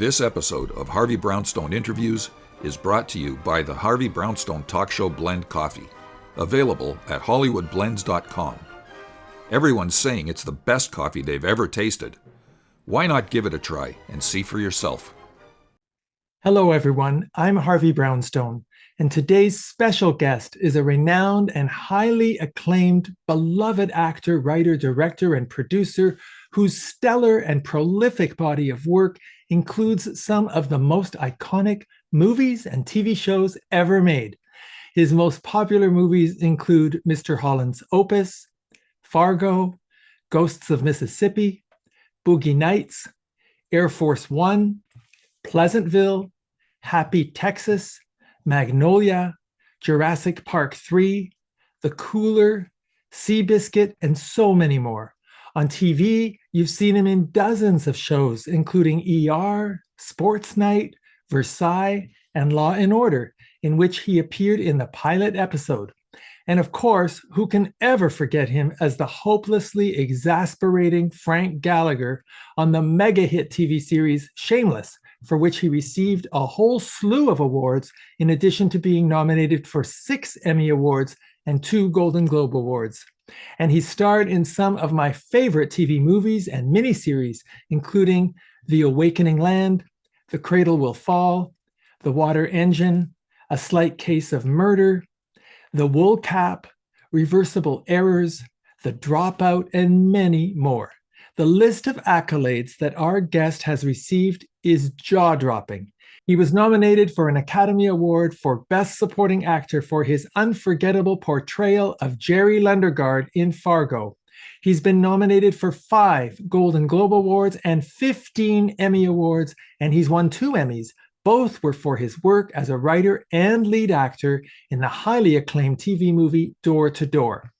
This episode of Harvey Brownstone Interviews is brought to you by the Harvey Brownstone Talk Show Blend Coffee, available at hollywoodblends.com. Everyone's saying it's the best coffee they've ever tasted. Why not give it a try and see for yourself? Hello, everyone. I'm Harvey Brownstone, and today's special guest is a renowned and highly acclaimed, beloved actor, writer, director, and producer whose stellar and prolific body of work includes some of the most iconic movies and TV shows ever made. His most popular movies include Mr. Holland's Opus, Fargo, Ghosts of Mississippi, Boogie Nights, Air Force One, Pleasantville, Happy Texas, Magnolia, Jurassic Park 3, The Cooler, Seabiscuit, and so many more. On TV, you've seen him in dozens of shows, including ER, Sports Night, Versailles, and Law&Order, in which he appeared in the pilot episode. And of course, who can ever forget him as the hopelessly exasperating Frank Gallagher on the mega hit TV series Shameless, for which he received a whole slew of awards, in addition to being nominated for 6 Emmy Awards and 2 Golden Globe Awards. And he starred in some of my favorite TV movies and miniseries, including The Awakening Land, The Cradle Will Fall, The Water Engine, A Slight Case of Murder, The Wool Cap, Reversible Errors, The Dropout, and many more. The list of accolades that our guest has received is jaw-dropping. He was nominated for an Academy Award for Best Supporting Actor for his unforgettable portrayal of Jerry Lundegaard in Fargo. He's been nominated for 5 Golden Globe Awards and 15 Emmy Awards, and he's won 2 Emmys. Both were for his work as a writer and lead actor in the highly acclaimed TV movie Door to Door.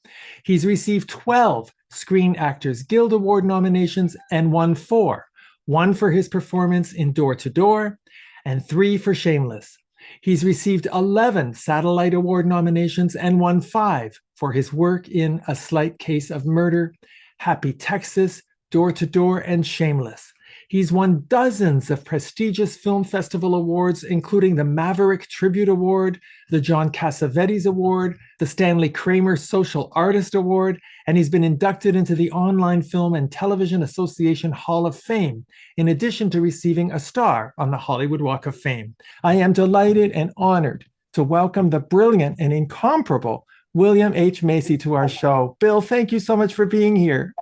He's received 12 Screen Actors Guild Award nominations and won 4. 1 for his performance in Door to Door, and 3 for Shameless. He's received 11 Satellite Award nominations and won 5 for his work in A Slight Case of Murder, Happy Texas, Door to Door, and Shameless. He's won dozens of prestigious film festival awards, including the Maverick Tribute Award, the John Cassavetes Award, the Stanley Kramer Social Artist Award, and he's been inducted into the Online Film and Television Association Hall of Fame, in addition to receiving a star on the Hollywood Walk of Fame. I am delighted and honored to welcome the brilliant and incomparable William H. Macy to our show. Bill, thank you so much for being here.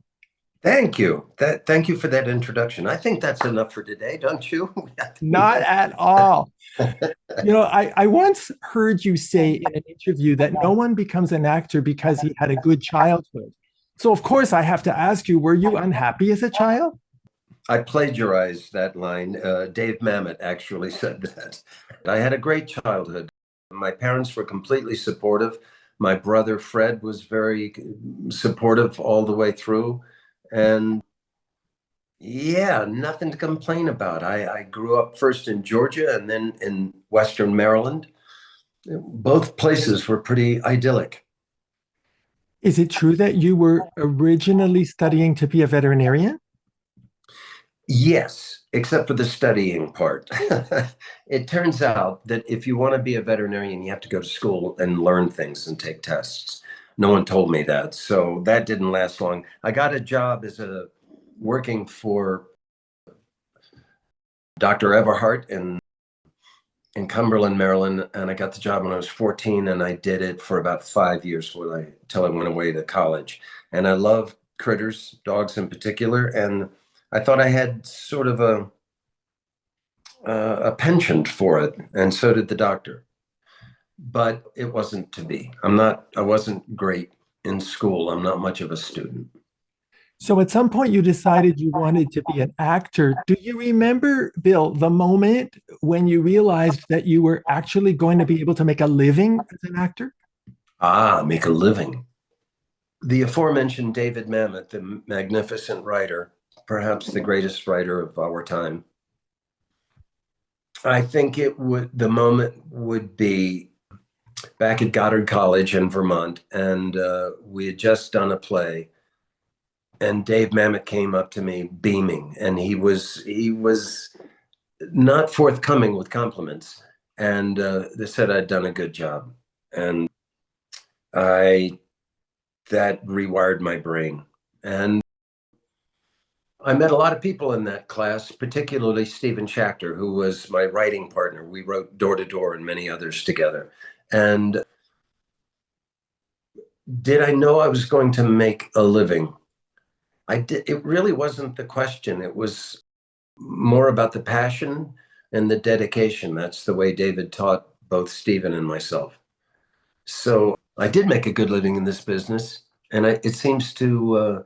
Thank you. Thank you for that introduction. I think that's enough for today, don't you? Not at all. I once heard you say in an interview that no one becomes an actor because he had a good childhood. So, of course, I have to ask you, were you unhappy as a child? I plagiarized that line. Dave Mamet actually said that. I had a great childhood. My parents were completely supportive. My brother, Fred, was very supportive all the way through. And yeah, nothing to complain about. I grew up first in Georgia and then in Western Maryland. Both places were pretty idyllic. Is it true that you were originally studying to be a veterinarian? Yes, except for the studying part. It turns out that if you want to be a veterinarian, you have to go to school and learn things and take tests. No one told me that, so that didn't last long. I got a job as working for Dr. Everhart in Cumberland, Maryland, and I got the job when I was 14, and I did it for about 5 years till I went away to college. And I love critters, dogs in particular, and I thought I had sort of a penchant for it, and so did the doctor. But it wasn't to be. I wasn't great in school. I'm not much of a student. So at some point you decided you wanted to be an actor. Do you remember, Bill, the moment when you realized that you were actually going to be able to make a living as an actor? Make a living. The aforementioned David Mamet, the magnificent writer, perhaps the greatest writer of our time. I think the moment would be back at Goddard College in Vermont, and we had just done a play, and Dave Mamet came up to me beaming, and he was not forthcoming with compliments. And they said I'd done a good job. And that rewired my brain. And I met a lot of people in that class, particularly Stephen Schachter, who was my writing partner. We wrote Door to Door and many others together. And did I know I was going to make a living? I did. It really wasn't the question. It was more about the passion and the dedication. That's the way David taught both Stephen and myself. So I did make a good living in this business, and it seems to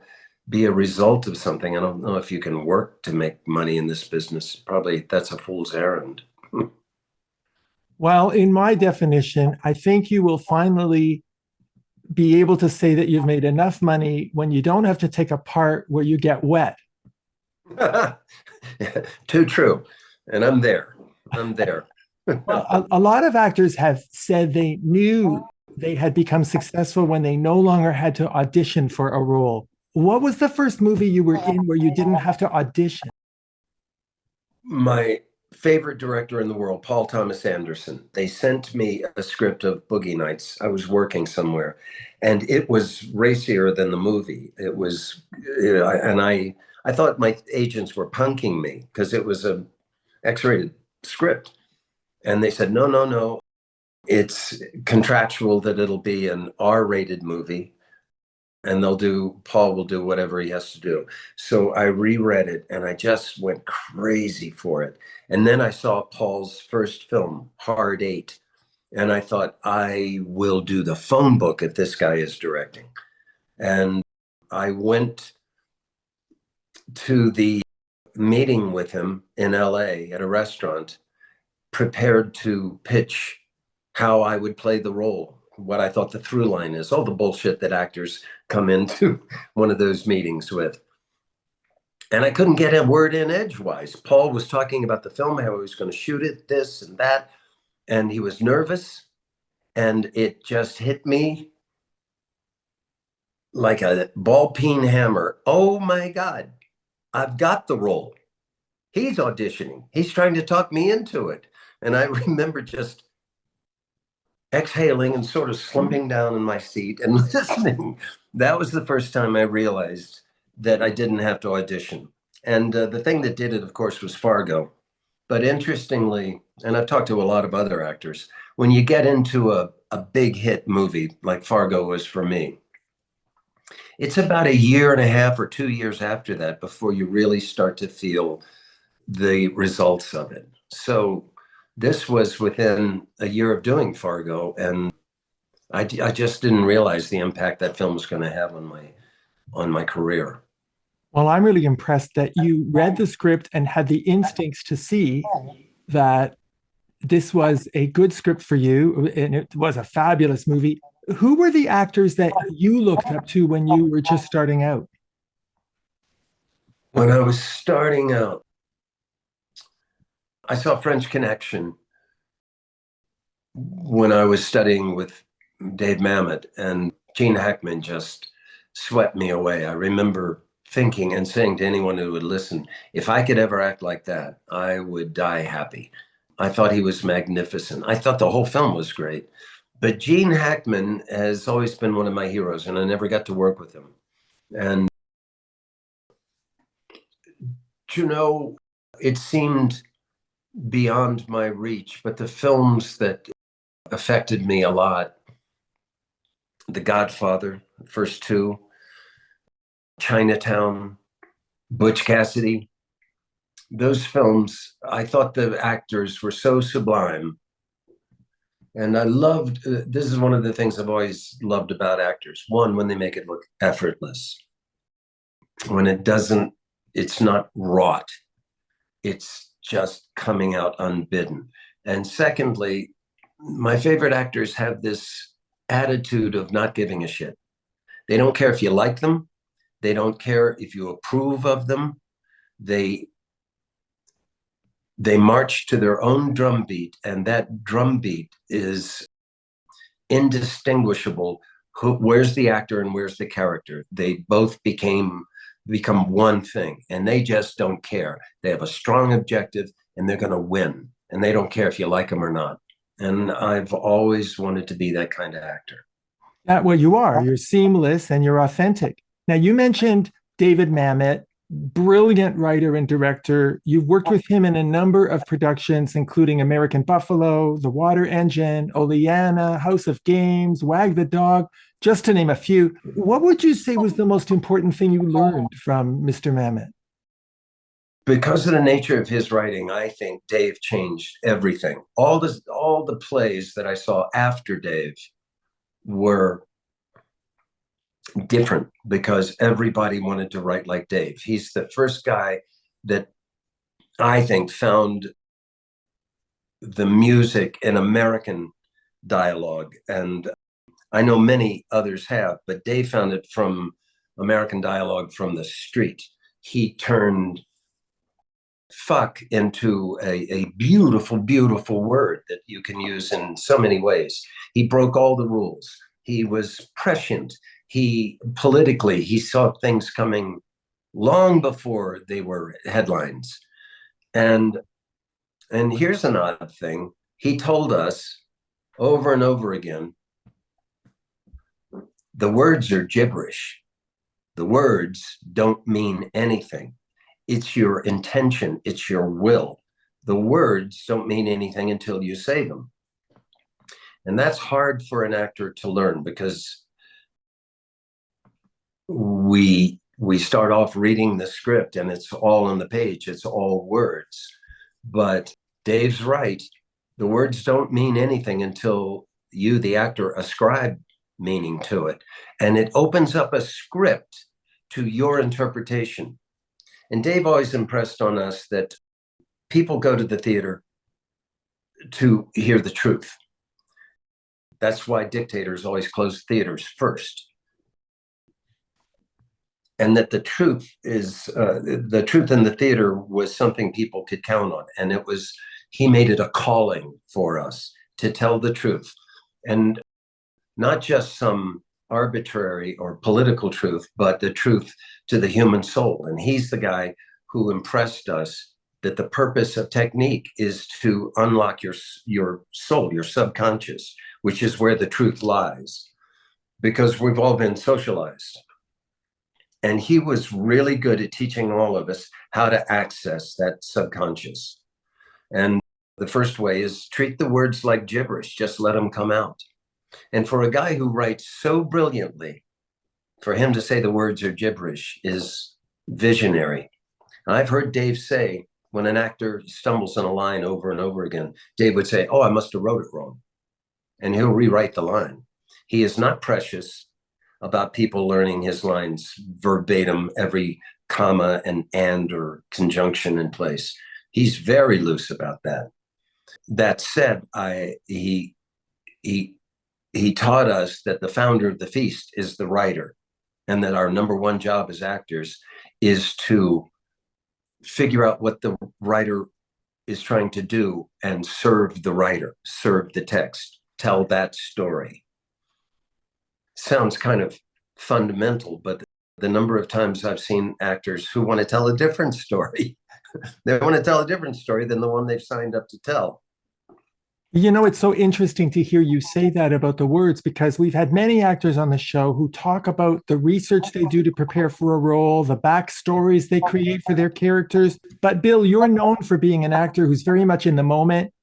be a result of something. I don't know if you can work to make money in this business. Probably that's a fool's errand. Well, in my definition, I think you will finally be able to say that you've made enough money when you don't have to take a part where you get wet. Too true. And I'm there. Well, a lot of actors have said they knew they had become successful when they no longer had to audition for a role. What was the first movie you were in where you didn't have to audition? My favorite director in the world, Paul Thomas Anderson. They sent me a script of Boogie Nights. I was working somewhere, and it was racier than the movie. It was, and I thought my agents were punking me because it was a X-rated script, and they said, no, no, no, it's contractual that it'll be an R-rated movie. And Paul will do whatever he has to do. So I reread it and I just went crazy for it. And then I saw Paul's first film, Hard Eight. And I thought, I will do the phone book if this guy is directing. And I went to the meeting with him in LA at a restaurant, prepared to pitch how I would play the role, what I thought the through line is, all the bullshit that actors come into one of those meetings with. And I couldn't get a word in edgewise. Paul was talking about the film, how he was going to shoot it, this and that. And he was nervous. And it just hit me like a ball peen hammer. Oh my God, I've got the role. He's auditioning. He's trying to talk me into it. And I remember just exhaling and sort of slumping down in my seat and listening. That was the first time I realized that I didn't have to audition. And the thing that did it, of course, was Fargo. But interestingly, and I've talked to a lot of other actors, when you get into a big hit movie like Fargo was for me, it's about a year and a half or 2 years after that before you really start to feel the results of it. So this was within a year of doing Fargo, and I just didn't realize the impact that film was going to have on my career. Well, I'm really impressed that you read the script and had the instincts to see that this was a good script for you, and it was a fabulous movie. Who were the actors that you looked up to when you were just starting out? When I was starting out, I saw French Connection when I was studying with Dave Mamet, and Gene Hackman just swept me away. I remember thinking and saying to anyone who would listen, if I could ever act like that, I would die happy. I thought he was magnificent. I thought the whole film was great. But Gene Hackman has always been one of my heroes, and I never got to work with him. And, it seemed beyond my reach, but the films that affected me a lot, The Godfather, the first two, Chinatown, Butch Cassidy, those films, I thought the actors were so sublime. And I loved, this is one of the things I've always loved about actors. One, when they make it look effortless. When it's not wrought. It's just coming out unbidden. And secondly, my favorite actors have this attitude of not giving a shit. They don't care if you like them. They don't care if you approve of them. They march to their own drumbeat, and that drumbeat is indistinguishable. Where's the actor and where's the character? They both become one thing, and they just don't care. They have a strong objective, and they're going to win. And they don't care if you like them or not. And I've always wanted to be that kind of actor. Well, you are. You're seamless and you're authentic. Now, you mentioned David Mamet, brilliant writer and director. You've worked with him in a number of productions, including American Buffalo, The Water Engine, Oleana, House of Games, Wag the Dog, just to name a few. What would you say was the most important thing you learned from Mr. Mamet? Because of the nature of his writing, I think Dave changed everything. All the plays that I saw after Dave were different because everybody wanted to write like Dave. He's the first guy that I think found the music in American dialogue. And I know many others have, but Dave found it from American dialogue from the street. He turned fuck into a beautiful, beautiful word that you can use in so many ways. He broke all the rules. He was prescient. He saw things coming long before they were headlines. And here's an odd thing. He told us over and over again, the words are gibberish. The words don't mean anything. It's your intention. It's your will. The words don't mean anything until you say them. And that's hard for an actor to learn because we start off reading the script and it's all on the page. It's all words. But Dave's right. The words don't mean anything until you, the actor, ascribe meaning to it. And it opens up a script to your interpretation. And Dave always impressed on us that people go to the theater to hear the truth. That's why dictators always close theaters first. And that the truth in the theater was something people could count on. And he made it a calling for us to tell the truth. And not just some arbitrary or political truth, but the truth to the human soul. And he's the guy who impressed us that the purpose of technique is to unlock your soul, your subconscious, which is where the truth lies, because we've all been socialized. And he was really good at teaching all of us how to access that subconscious. And the first way is treat the words like gibberish, just let them come out. And for a guy who writes so brilliantly, for him to say the words are gibberish is visionary. I've heard Dave say, when an actor stumbles on a line over and over again, Dave would say, "Oh, I must have wrote it wrong." And he'll rewrite the line. He is not precious about people learning his lines verbatim, every comma and or conjunction in place. He's very loose about that. That said, he taught us that the founder of the feast is the writer, and that our number one job as actors is to figure out what the writer is trying to do and serve the writer, serve the text, tell that story. Sounds kind of fundamental, but the number of times I've seen actors who want to tell a different story, they want to tell a different story than the one they've signed up to tell. You know, it's so interesting to hear you say that about the words, because we've had many actors on the show who talk about the research they do to prepare for a role, the backstories they create for their characters. But Bill, you're known for being an actor who's very much in the moment.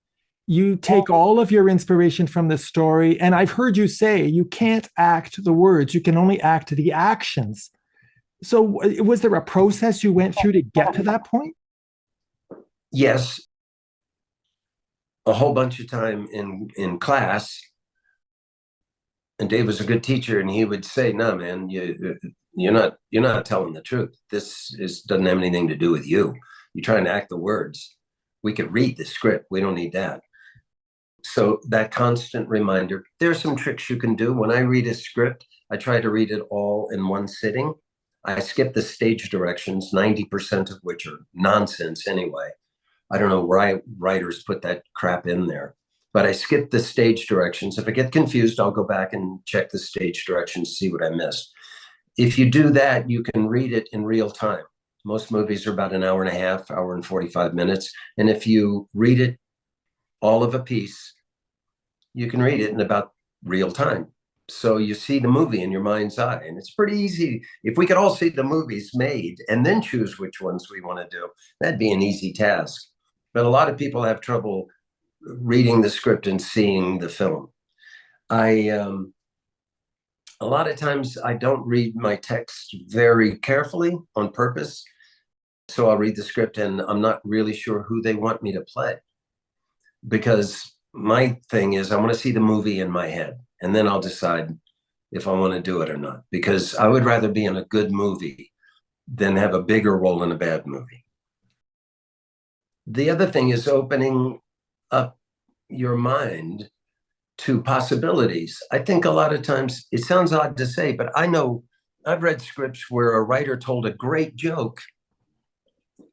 You take all of your inspiration from the story. And I've heard you say you can't act the words, you can only act the actions. So was there a process you went through to get to that point? Yes. A whole bunch of time in class, and Dave was a good teacher, and he would say, "No, man, you're not telling the truth. This doesn't have anything to do with you. You're trying to act the words. We could read the script. We don't need that." So that constant reminder. There are some tricks you can do. When I read a script, I try to read it all in one sitting. I skip the stage directions, 90% of which are nonsense anyway. I don't know why writers put that crap in there, but I skip the stage directions. If I get confused, I'll go back and check the stage directions, see what I missed. If you do that, you can read it in real time, Most movies are about an hour and a half, hour and 45 minutes. And if you read it all of a piece, you can read it in about real time. So you see the movie in your mind's eye, and it's pretty easy. If we could all see the movies made and then choose which ones we want to do, that'd be an easy task. But a lot of people have trouble reading the script and seeing the film. A lot of times I don't read my text very carefully on purpose. So I'll read the script and I'm not really sure who they want me to play, because my thing is I want to see the movie in my head, and then I'll decide if I want to do it or not, because I would rather be in a good movie than have a bigger role in a bad movie. The other thing is opening up your mind to possibilities. I think a lot of times, it sounds odd to say, but I know I've read scripts where a writer told a great joke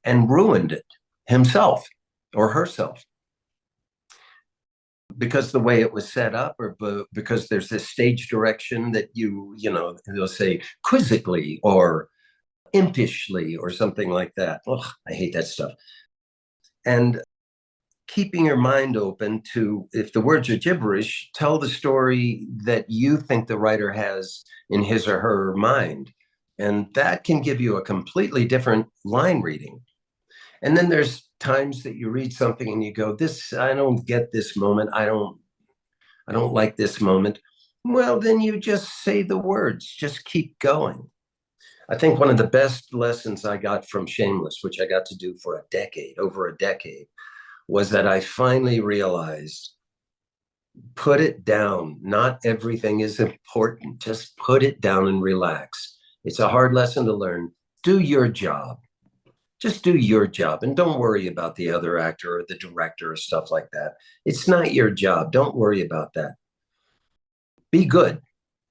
and ruined it himself or herself because the way it was set up, or because there's this stage direction that you know, they'll say quizzically or impishly or something like that. Ugh, I hate that stuff. And keeping your mind open to, if the words are gibberish, tell the story that you think the writer has in his or her mind. And that can give you a completely different line reading. And then there's times that you read something and you go, this, I don't get this moment. I don't like this moment. Well, then you just say the words, just keep going. I think one of the best lessons I got from Shameless, which I got to do for over a decade, was that I finally realized, put it down. Not everything is important. Just put it down and relax. It's a hard lesson to learn. Do your job. Just do your job and don't worry about the other actor or the director or stuff like that. It's not your job. Don't worry about that. Be good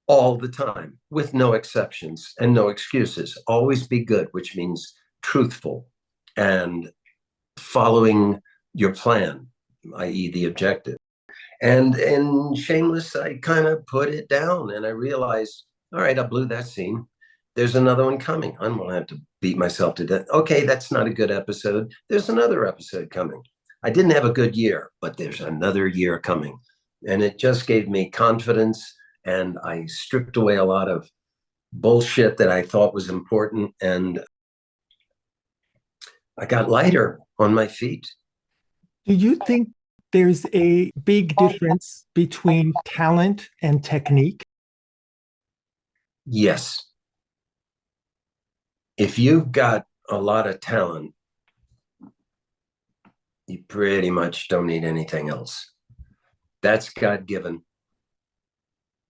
all the time with no exceptions and no excuses. Always be good, which means truthful and following your plan, i.e. the objective. And in Shameless, I kind of put it down and I realized, all right, I blew that scene. There's another one coming. I'm going to have to beat myself to death. Okay, that's not a good episode. There's another episode coming. I didn't have a good year, but there's another year coming. And it just gave me confidence, and I stripped away a lot of bullshit that I thought was important, and I got lighter on my feet. Do you think there's a big difference between talent and technique? Yes. If you've got a lot of talent, you pretty much don't need anything else. That's God-given.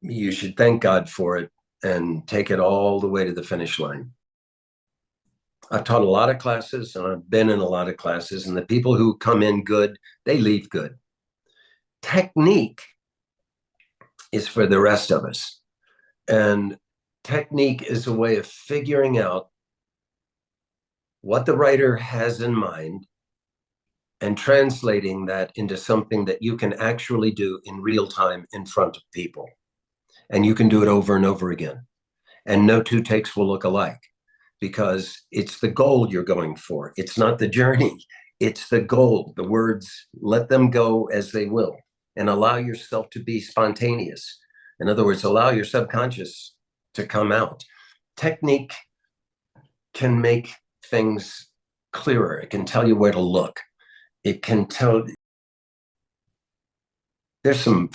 You should thank God for it and take it all the way to the finish line. I've taught a lot of classes and I've been in a lot of classes, and the people who come in good, they leave good. Technique is for the rest of us. And technique is a way of figuring out what the writer has in mind and translating that into something that you can actually do in real time in front of people. And you can do it over and over again. And no two takes will look alike, because it's the goal you're going for. It's not the journey. It's the goal. The words, let them go as they will, and allow yourself to be spontaneous. In other words, allow your subconscious to come out. Technique can make things clearer. It can tell you where to look. It can tell. There's some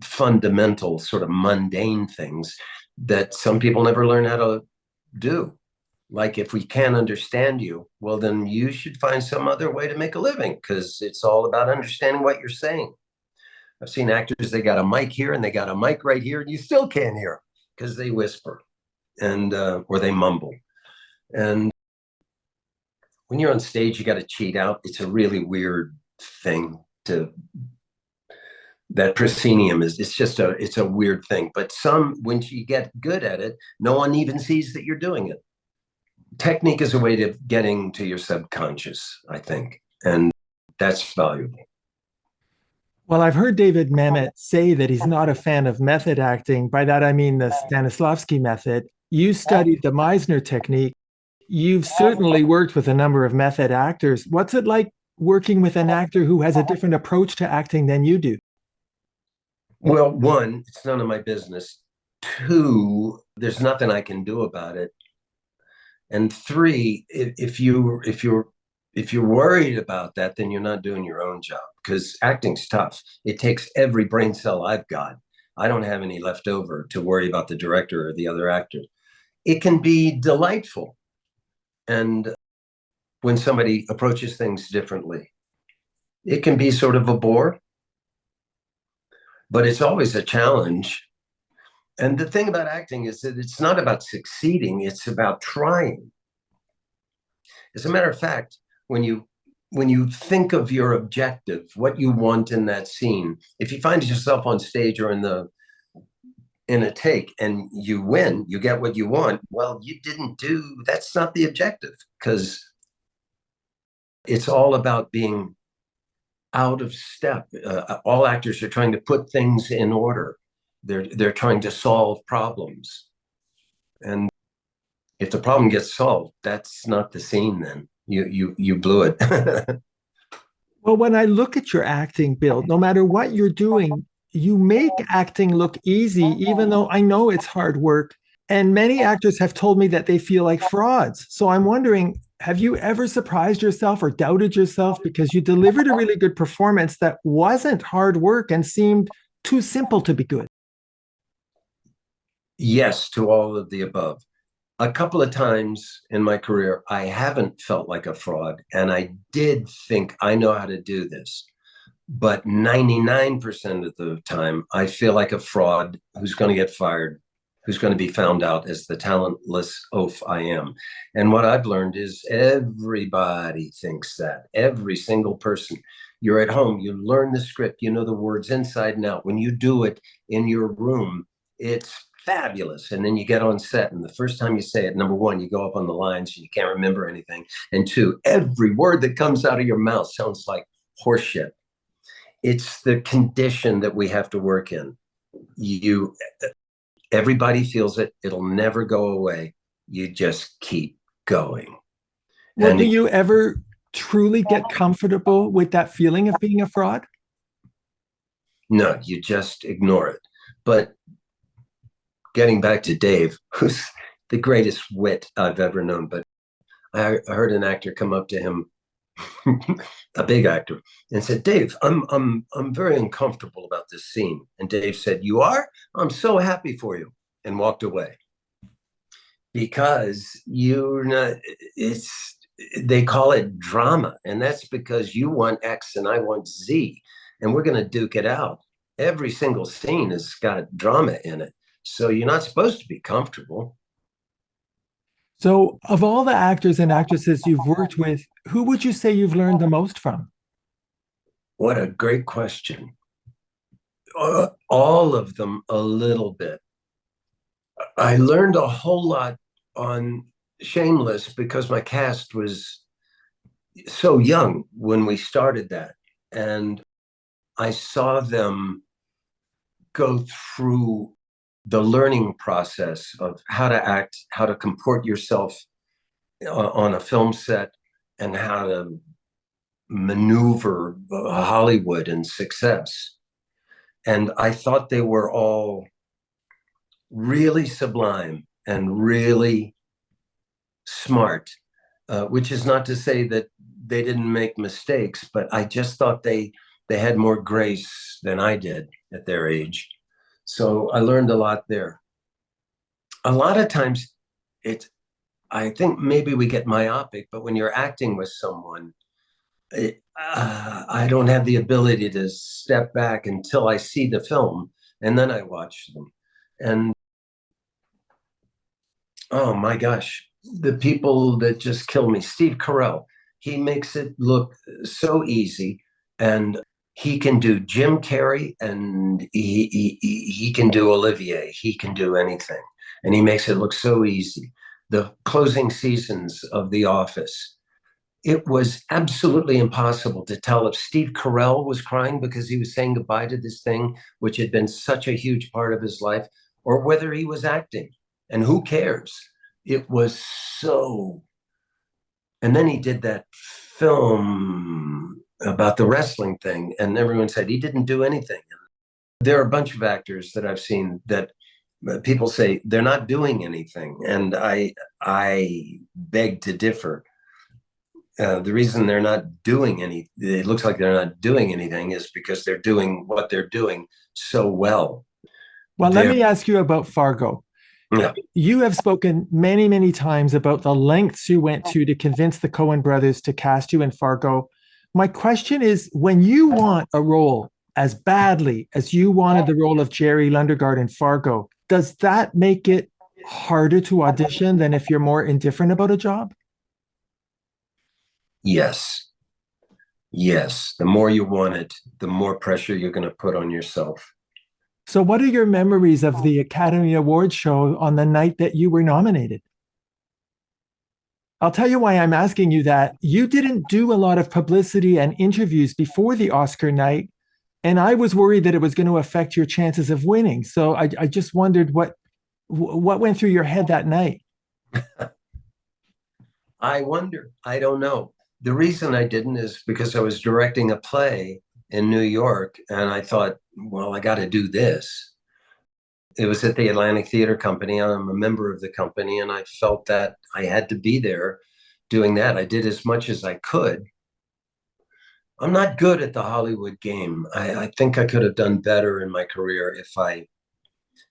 fundamental, sort of mundane things that some people never learn how to do. Like, if we can't understand you, well, then you should find some other way to make a living, because it's all about understanding what you're saying. I've seen actors, they got a mic here and they got a mic right here, and you still can't hear them because they whisper and or they mumble. And when you're on stage, you got to cheat out. It's a really weird thing to. That proscenium it's a weird thing. But when you get good at it, no one even sees that you're doing it. Technique is a way of getting to your subconscious, I think, and that's valuable. Well, I've heard David Mamet say that he's not a fan of method acting. By that, I mean the Stanislavski method. You studied the Meisner technique. You've certainly worked with a number of method actors. What's it like working with an actor who has a different approach to acting than you do? Well, one, it's none of my business. Two, there's nothing I can do about it. And three, if you're worried about that, then you're not doing your own job, because acting's tough. It takes every brain cell I've got. I don't have any left over to worry about the director or the other actor. It can be delightful. And when somebody approaches things differently, it can be sort of a bore, but it's always a challenge. And the thing about acting is that it's not about succeeding, it's about trying. As a matter of fact, when you think of your objective, what you want in that scene, if you find yourself on stage or in a take and you win, you get what you want, well, that's not the objective, because it's all about being out of step. All actors are trying to put things in order. They're trying to solve problems. And if the problem gets solved, that's not the scene then. You blew it. Well, when I look at your acting, Bill, no matter what you're doing, you make acting look easy, even though I know it's hard work. And many actors have told me that they feel like frauds. So I'm wondering, have you ever surprised yourself or doubted yourself because you delivered a really good performance that wasn't hard work and seemed too simple to be good? Yes to all of the above. A couple of times in my career, I haven't felt like a fraud, and I did think I know how to do this. But 99% of the time, I feel like a fraud who's going to get fired, who's going to be found out as the talentless oaf I am. And what I've learned is everybody thinks that. Every single person. You're at home, you learn the script, you know the words inside and out. When you do it in your room, it's fabulous. And then you get on set, and the first time you say it, number one, you go up on the lines and you can't remember anything. And two, every word that comes out of your mouth sounds like horseshit. It's the condition that we have to work in. Everybody feels it. It'll never go away. You just keep going. Well, And do you ever truly get comfortable with that feeling of being a fraud? no, you just ignore it. But getting back to Dave, who's the greatest wit I've ever known, but I heard an actor come up to him, a big actor, and said, "Dave, I'm very uncomfortable about this scene." And Dave said, "You are? I'm so happy for you," and walked away. Because you're not, it's they call it drama, and that's because you want X and I want Z, and we're going to duke it out. Every single scene has got drama in it, so you're not supposed to be comfortable. So, of all the actors and actresses you've worked with, who would you say you've learned the most from? What a great question. All of them a little bit. I learned a whole lot on Shameless because my cast was so young when we started that, and I saw them go through the learning process of how to act, how to comport yourself on a film set, and how to maneuver Hollywood and success. And I thought they were all really sublime and really smart, which is not to say that they didn't make mistakes, but I just thought they had more grace than I did at their age. So I learned a lot there. A lot of times I think maybe we get myopic, but when you're acting with someone, I don't have the ability to step back until I see the film, and then I watch them. And oh my gosh, the people that just kill me. Steve Carell, he makes it look so easy, and he can do Jim Carrey, and he can do Olivier. He can do anything, and he makes it look so easy. The closing seasons of The Office, it was absolutely impossible to tell if Steve Carell was crying because he was saying goodbye to this thing, which had been such a huge part of his life, or whether he was acting. And who cares? It was so And then he did that film about the wrestling thing, and everyone said he didn't do anything. There are a bunch of actors that I've seen that people say they're not doing anything, and I beg to differ. The reason they're not doing it looks like they're not doing anything, is because they're doing what they're doing so well. Well, let me ask you about Fargo. Yeah. You have spoken many, many times about the lengths you went to convince the Coen brothers to cast you in Fargo. My question is, when you want a role as badly as you wanted the role of Jerry Lundegaard in Fargo, does that make it harder to audition than if you're more indifferent about a job? Yes. Yes. The more you want it, the more pressure you're going to put on yourself. So, what are your memories of the Academy Awards show on the night that you were nominated? I'll tell you why I'm asking you that. You didn't do a lot of publicity and interviews before the Oscar night, and I was worried that it was going to affect your chances of winning. So I just wondered what went through your head that night. I wonder. I don't know. The reason I didn't is because I was directing a play in New York, and I thought, well, I got to do this. It was at the Atlantic Theater Company. I'm a member of the company, and I felt that I had to be there doing that. I did as much as I could. I'm not good at the Hollywood game. I think I could have done better in my career if I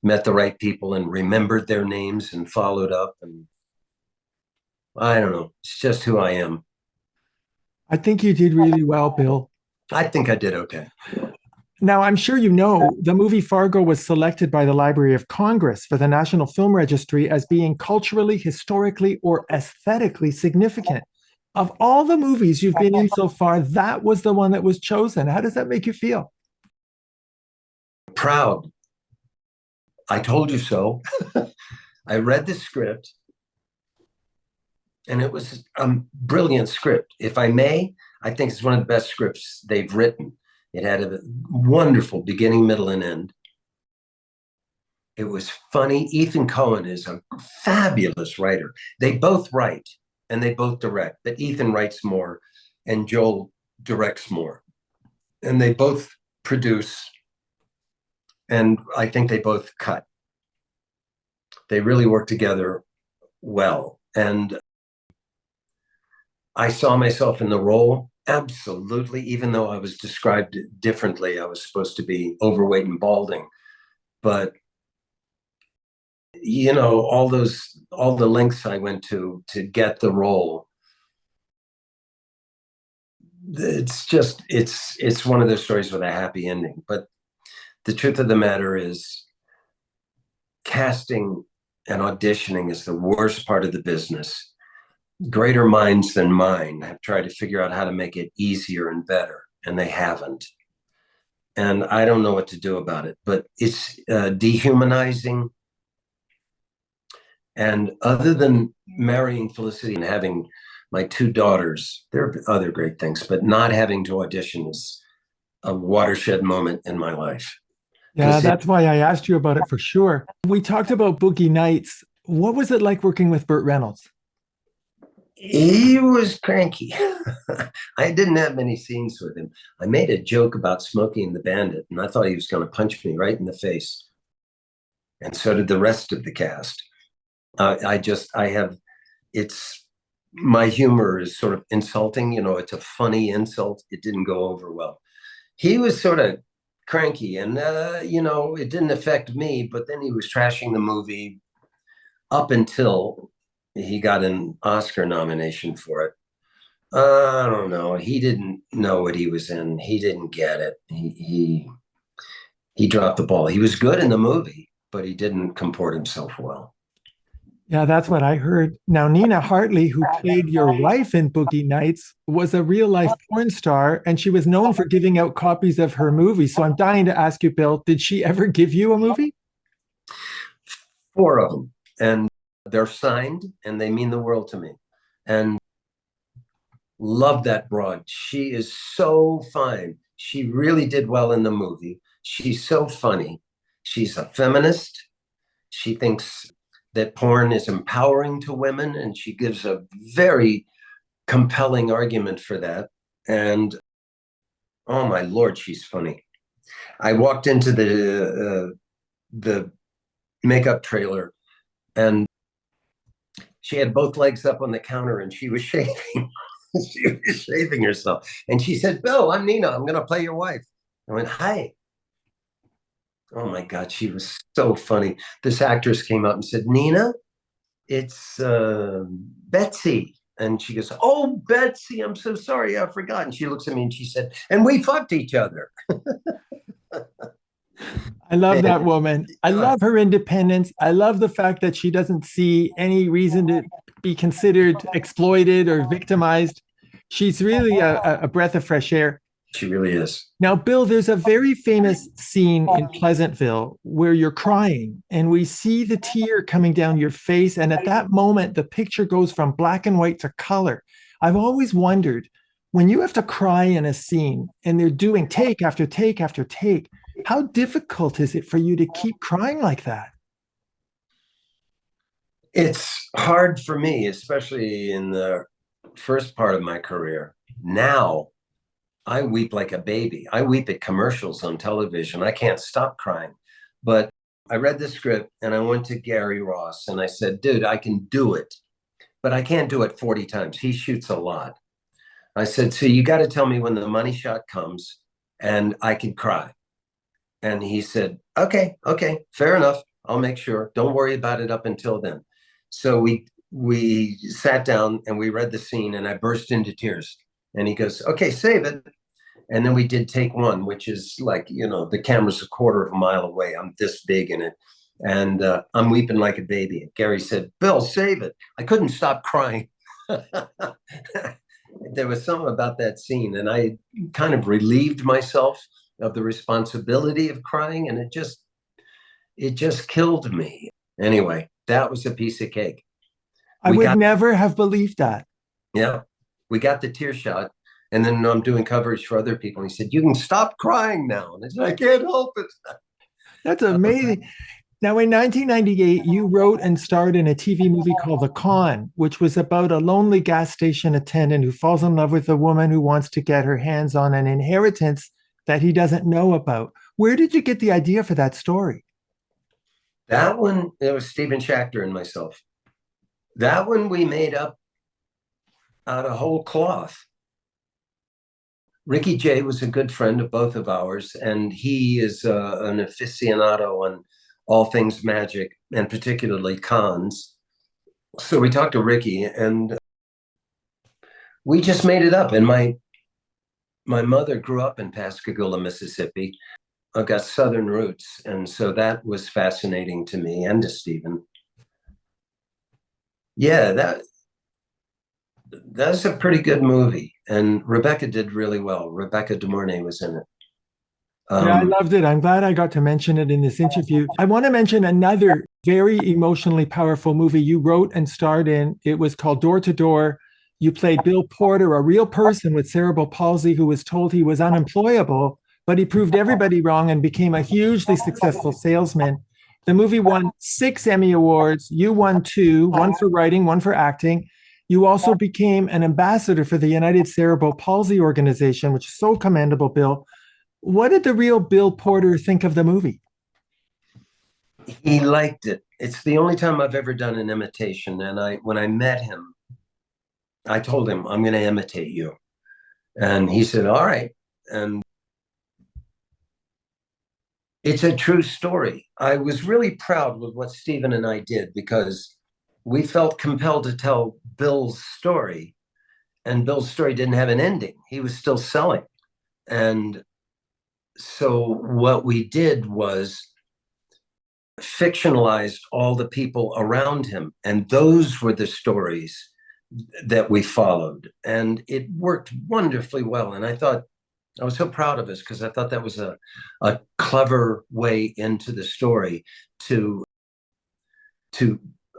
met the right people and remembered their names and followed up. And I don't know. It's just who I am. I think you did really well, Bill. I think I did okay. Now, I'm sure you know the movie Fargo was selected by the Library of Congress for the National Film Registry as being culturally, historically, or aesthetically significant. Of all the movies you've been in so far, that was the one that was chosen. How does that make you feel? Proud. I told you so. I read the script, and it was a brilliant script. If I may, I think it's one of the best scripts they've written. It had a wonderful beginning, middle, and end. It was funny. Ethan Coen is a fabulous writer. They both write and they both direct, but Ethan writes more and Joel directs more. And they both produce, and I think they both cut. They really work together well. And I saw myself in the role. Absolutely. Even though I was described differently, I was supposed to be overweight and balding. But, you know, all the lengths I went to get the role. It's one of those stories with a happy ending. But the truth of the matter is, casting and auditioning is the worst part of the business. Greater minds than mine have tried to figure out how to make it easier and better, and they haven't. And I don't know what to do about it, but it's dehumanizing. And other than marrying Felicity and having my two daughters, there are other great things, but not having to audition is a watershed moment in my life. Yeah, that's why I asked you about it for sure. We talked about Boogie Nights. What was it like working with Burt Reynolds? He was cranky. I didn't have many scenes with him. I made a joke about Smokey and the Bandit, and I thought he was going to punch me right in the face. And so did the rest of the cast. My humor is sort of insulting. You know, it's a funny insult. It didn't go over well. He was sort of cranky, and, you know, it didn't affect me, but then he was trashing the movie up until he got an Oscar nomination for it. I don't know. He didn't know what he was in. He didn't get it. He dropped the ball. He was good in the movie, but he didn't comport himself well. Yeah, that's what I heard. Now, Nina Hartley, who played your wife in Boogie Nights, was a real life porn star, and she was known for giving out copies of her movies. So I'm dying to ask you, Bill, did she ever give you a movie? 4 of them. And they're signed, and they mean the world to me. And love that broad. She is so fine. She really did well in the movie. She's so funny. She's a feminist. She thinks that porn is empowering to women, and she gives a very compelling argument for that. And oh my Lord, she's funny. I walked into the makeup trailer, and she had both legs up on the counter, and she was shaving. She was shaving herself, and she said, "Bill, I'm Nina. I'm going to play your wife." I went, "Hi." Oh my God, she was so funny. This actress came up and said, "Nina, it's Betsy." And she goes, "Oh, Betsy, I'm so sorry, I forgot." And she looks at me and she said, "And we fucked each other." I love that woman. I love her independence. I love the fact that she doesn't see any reason to be considered exploited or victimized. She's really a breath of fresh air. She really is. Now, Bill, there's a very famous scene in Pleasantville where you're crying and we see the tear coming down your face. And at that moment, the picture goes from black and white to color. I've always wondered, when you have to cry in a scene and they're doing take after take after take, how difficult is it for you to keep crying like that? It's hard for me, especially in the first part of my career. Now, I weep like a baby. I weep at commercials on television. I can't stop crying. But I read the script and I went to Gary Ross and I said, "Dude, I can do it, but I can't do it 40 times. He shoots a lot." I said, "So you got to tell me when the money shot comes and I can cry." And he said, okay, fair enough. I'll make sure. Don't worry about it up until then. So we sat down and we read the scene and I burst into tears. And he goes, "Okay, save it." And then we did take one, which is like, the camera's a quarter of a mile away. I'm this big in it. And I'm weeping like a baby. And Gary said, "Bill, save it." I couldn't stop crying. There was something about that scene. And I kind of relieved myself of the responsibility of crying. And it just killed me. Anyway, that was a piece of cake. I would never have believed that. Yeah. We got the tear shot. And then I'm doing coverage for other people. And he said, "You can stop crying now." And I said, "I can't help it." That's amazing. Now, in 1998, you wrote and starred in a TV movie called The Con, which was about a lonely gas station attendant who falls in love with a woman who wants to get her hands on an inheritance that he doesn't know about. Where did you get the idea for that story? That one, it was Stephen Schachter and myself. That one we made up out of whole cloth. Ricky Jay was a good friend of both of ours, and he is an aficionado on all things magic, and particularly cons. So we talked to Ricky, and we just made it up. And my mother grew up in Pascagoula, Mississippi. I've got Southern roots, and so that was fascinating to me and to Stephen. Yeah, that's a pretty good movie, and Rebecca did really well. Rebecca De Mornay was in it. Yeah, I loved it. I'm glad I got to mention it in this interview. I want to mention another very emotionally powerful movie you wrote and starred in. It was called Door to Door. You played Bill Porter, a real person with cerebral palsy who was told he was unemployable, but he proved everybody wrong and became a hugely successful salesman. The movie won 6 Emmy Awards. You won 2, one for writing, one for acting. You also became an ambassador for the United Cerebral Palsy Organization, which is so commendable, Bill. What did the real Bill Porter think of the movie? He liked it. It's the only time I've ever done an imitation. And when I met him, I told him, "I'm going to imitate you." And he said, "All right." And it's a true story. I was really proud with what Stephen and I did because we felt compelled to tell Bill's story. And Bill's story didn't have an ending. He was still selling. And so what we did was fictionalized all the people around him. And those were the stories that we followed. And it worked wonderfully well. And I was so proud of us because I thought that was a clever way into the story to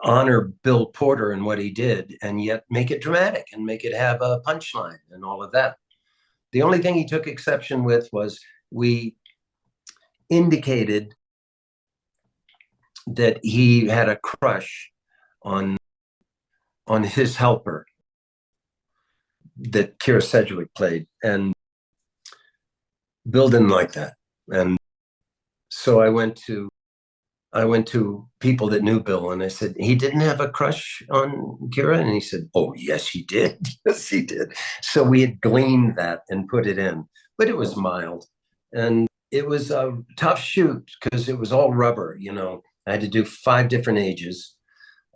honor Bill Porter and what he did, and yet make it dramatic and make it have a punchline and all of that. The only thing he took exception with was we indicated that he had a crush on his helper. that Kira Sedgwick played, and Bill didn't like that. And so I went to people that knew Bill, and I said, he didn't have a crush on Kira? And he said, oh, yes, he did. Yes, he did. So we had gleaned that and put it in, but it was mild. And it was a tough shoot because it was all rubber, I had to do 5 different ages.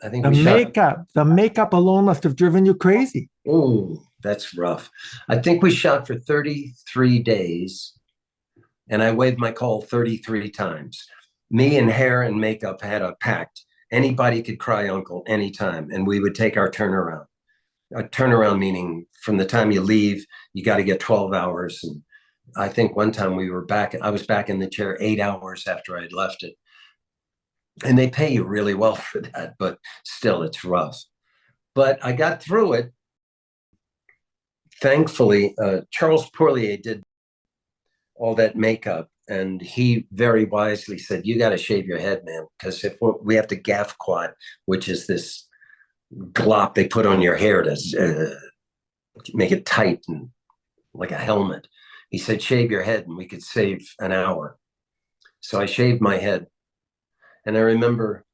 I think the makeup alone must have driven you crazy. Oh, that's rough. I think we shot for 33 days, and I waived my call 33 times. Me and hair and makeup had a pact. Anybody could cry uncle anytime, and we would take our turnaround. A turnaround meaning from the time you leave, you got to get 12 hours. And I think one time I was back in the chair 8 hours after I'd left it. And they pay you really well for that, but still it's rough. But I got through it. Thankfully, Charles Pourlier did all that makeup, and he very wisely said, you got to shave your head, man, because if we have to gaff quad, which is this glop they put on your hair to make it tight and like a helmet. He said, shave your head and we could save an hour. So I shaved my head. And I remember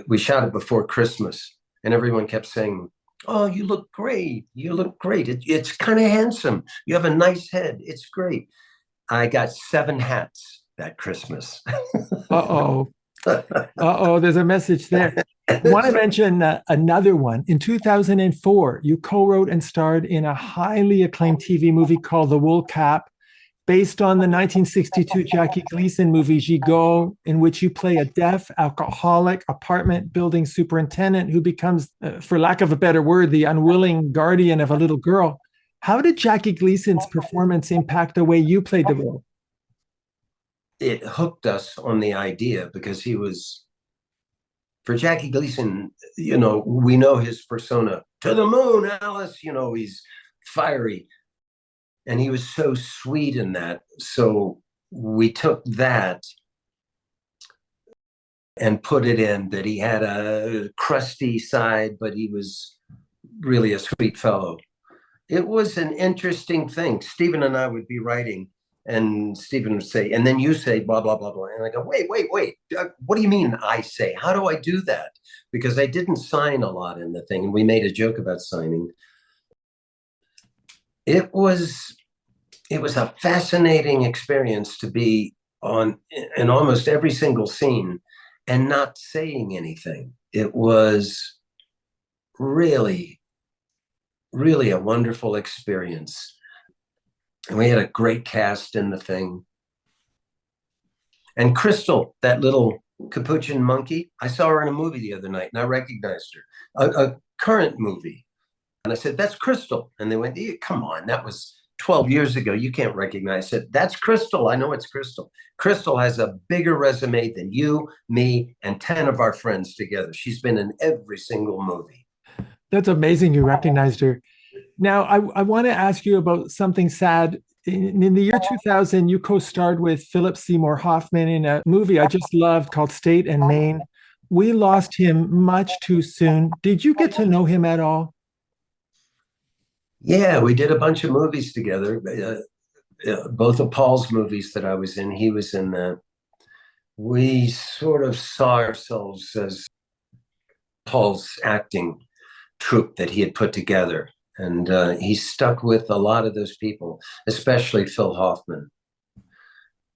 we shot it before Christmas, and everyone kept saying, oh, you look great. You look great. It's kind of handsome. You have a nice head. It's great. I got 7 hats that Christmas. Uh-oh. Uh-oh, there's a message there. I want to mention another one. In 2004, you co-wrote and starred in a highly acclaimed TV movie called The Wool Cap, based on the 1962 Jackie Gleason movie Gigot, in which you play a deaf, alcoholic apartment building superintendent who becomes, for lack of a better word, the unwilling guardian of a little girl. How did Jackie Gleason's performance impact the way you played the role? It hooked us on the idea because for Jackie Gleason, we know his persona, to the moon, Alice, he's fiery. And he was so sweet in that. So we took that and put it in that he had a crusty side, but he was really a sweet fellow. It was an interesting thing. Stephen and I would be writing, and Stephen would say, and then you say, blah, blah, blah, blah. And I go, wait. What do you mean I say? How do I do that? Because I didn't sign a lot in the thing. And we made a joke about signing. It was a fascinating experience to be in almost every single scene and not saying anything. It was really, really a wonderful experience. And we had a great cast in the thing. And Crystal, that little capuchin monkey, I saw her in a movie the other night and I recognized her, a current movie. And I said, that's Crystal. And they went, come on, that was 12 years ago. You can't recognize it. That's Crystal. I know it's Crystal. Crystal has a bigger resume than you, me, and 10 of our friends together. She's been in every single movie. That's amazing you recognized her. Now, I want to ask you about something sad. In the year 2000, you co-starred with Philip Seymour Hoffman in a movie I just loved called State and Maine. We lost him much too soon. Did you get to know him at all? Yeah, we did a bunch of movies together. Both of Paul's movies that I was in, he was in that. We sort of saw ourselves as Paul's acting troupe that he had put together. And he stuck with a lot of those people, especially Phil Hoffman.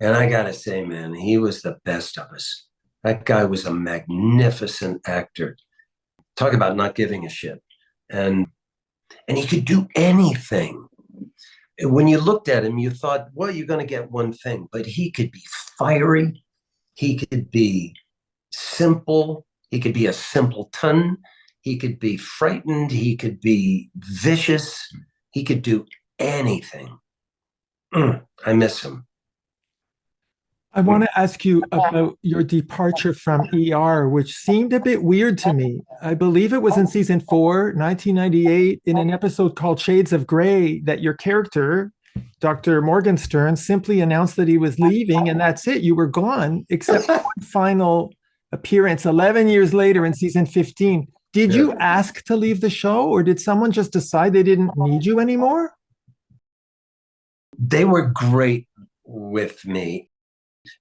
And I got to say, man, he was the best of us. That guy was a magnificent actor. Talk about not giving a shit. And he could do anything. When you looked at him, you thought, well, you're going to get one thing. But he could be fiery. He could be simple. He could be a simpleton. He could be frightened. He could be vicious. He could do anything. I miss him. I want to ask you about your departure from ER, which seemed a bit weird to me. I believe it was in season 4, 1998, in an episode called Shades of Grey, that your character, Dr. Morgenstern, simply announced that he was leaving, and that's it. You were gone, except for one final appearance 11 years later in season 15. Did Yeah. you ask to leave the show, or did someone just decide they didn't need you anymore? They were great with me.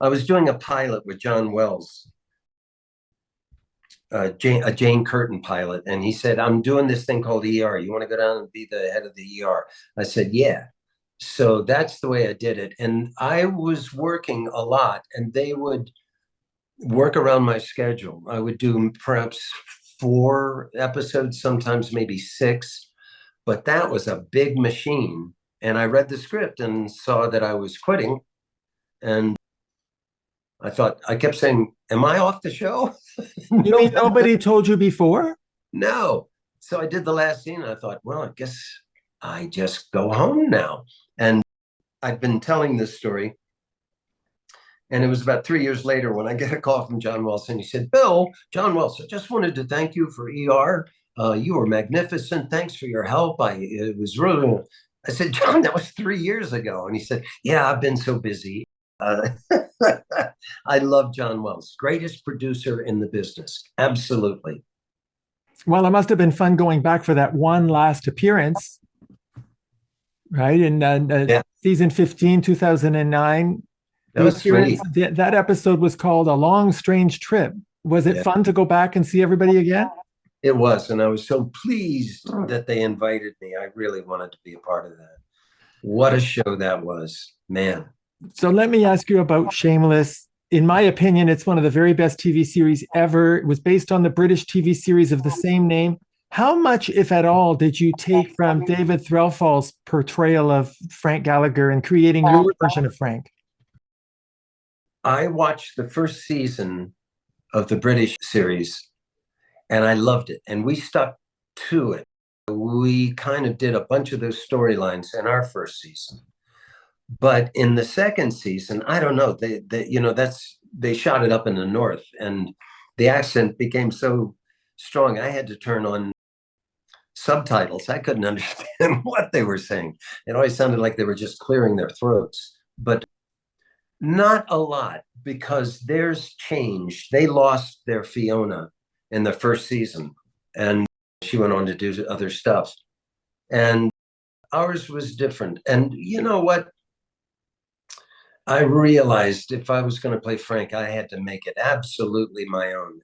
I was doing a pilot with John Wells, a Jane Curtin pilot, and he said, I'm doing this thing called ER. You want to go down and be the head of the ER? I said, yeah. So that's the way I did it. And I was working a lot, and they would work around my schedule. I would do perhaps 4 episodes, sometimes maybe 6, but that was a big machine. And I read the script and saw that I was quitting. And I kept saying, am I off the show? You mean nobody told you before? No. So I did the last scene, and I thought, well, I guess I just go home now. And I've been telling this story. And it was about 3 years later when I get a call from John Wells, and he said, Bill, John Wells, I just wanted to thank you for ER. You were magnificent. Thanks for your help. It was really, I said, John, that was 3 years ago. And he said, yeah, I've been so busy. I love John Wells, greatest producer in the business. Absolutely. Well, it must have been fun going back for that one last appearance, right? In season 15, 2009. That was sweet. That episode was called A Long Strange Trip. Was it fun to go back and see everybody again? It was. And I was so pleased that they invited me. I really wanted to be a part of that. What a show that was, man. So let me ask you about Shameless. In my opinion, it's one of the very best TV series ever. It was based on the British TV series of the same name. How much, if at all, did you take from David Threlfall's portrayal of Frank Gallagher and creating your version of Frank? I watched the first season of the British series, and I loved it. And we stuck to it. We kind of did a bunch of those storylines in our first season. But in the second season, I don't know, they shot it up in the north, and the accent became so strong. I had to turn on subtitles. I couldn't understand what they were saying. It always sounded like they were just clearing their throats, but not a lot, because theirs changed. They lost their Fiona in the first season, and she went on to do other stuff. And ours was different. And you know what? I realized if I was going to play Frank, I had to make it absolutely my own.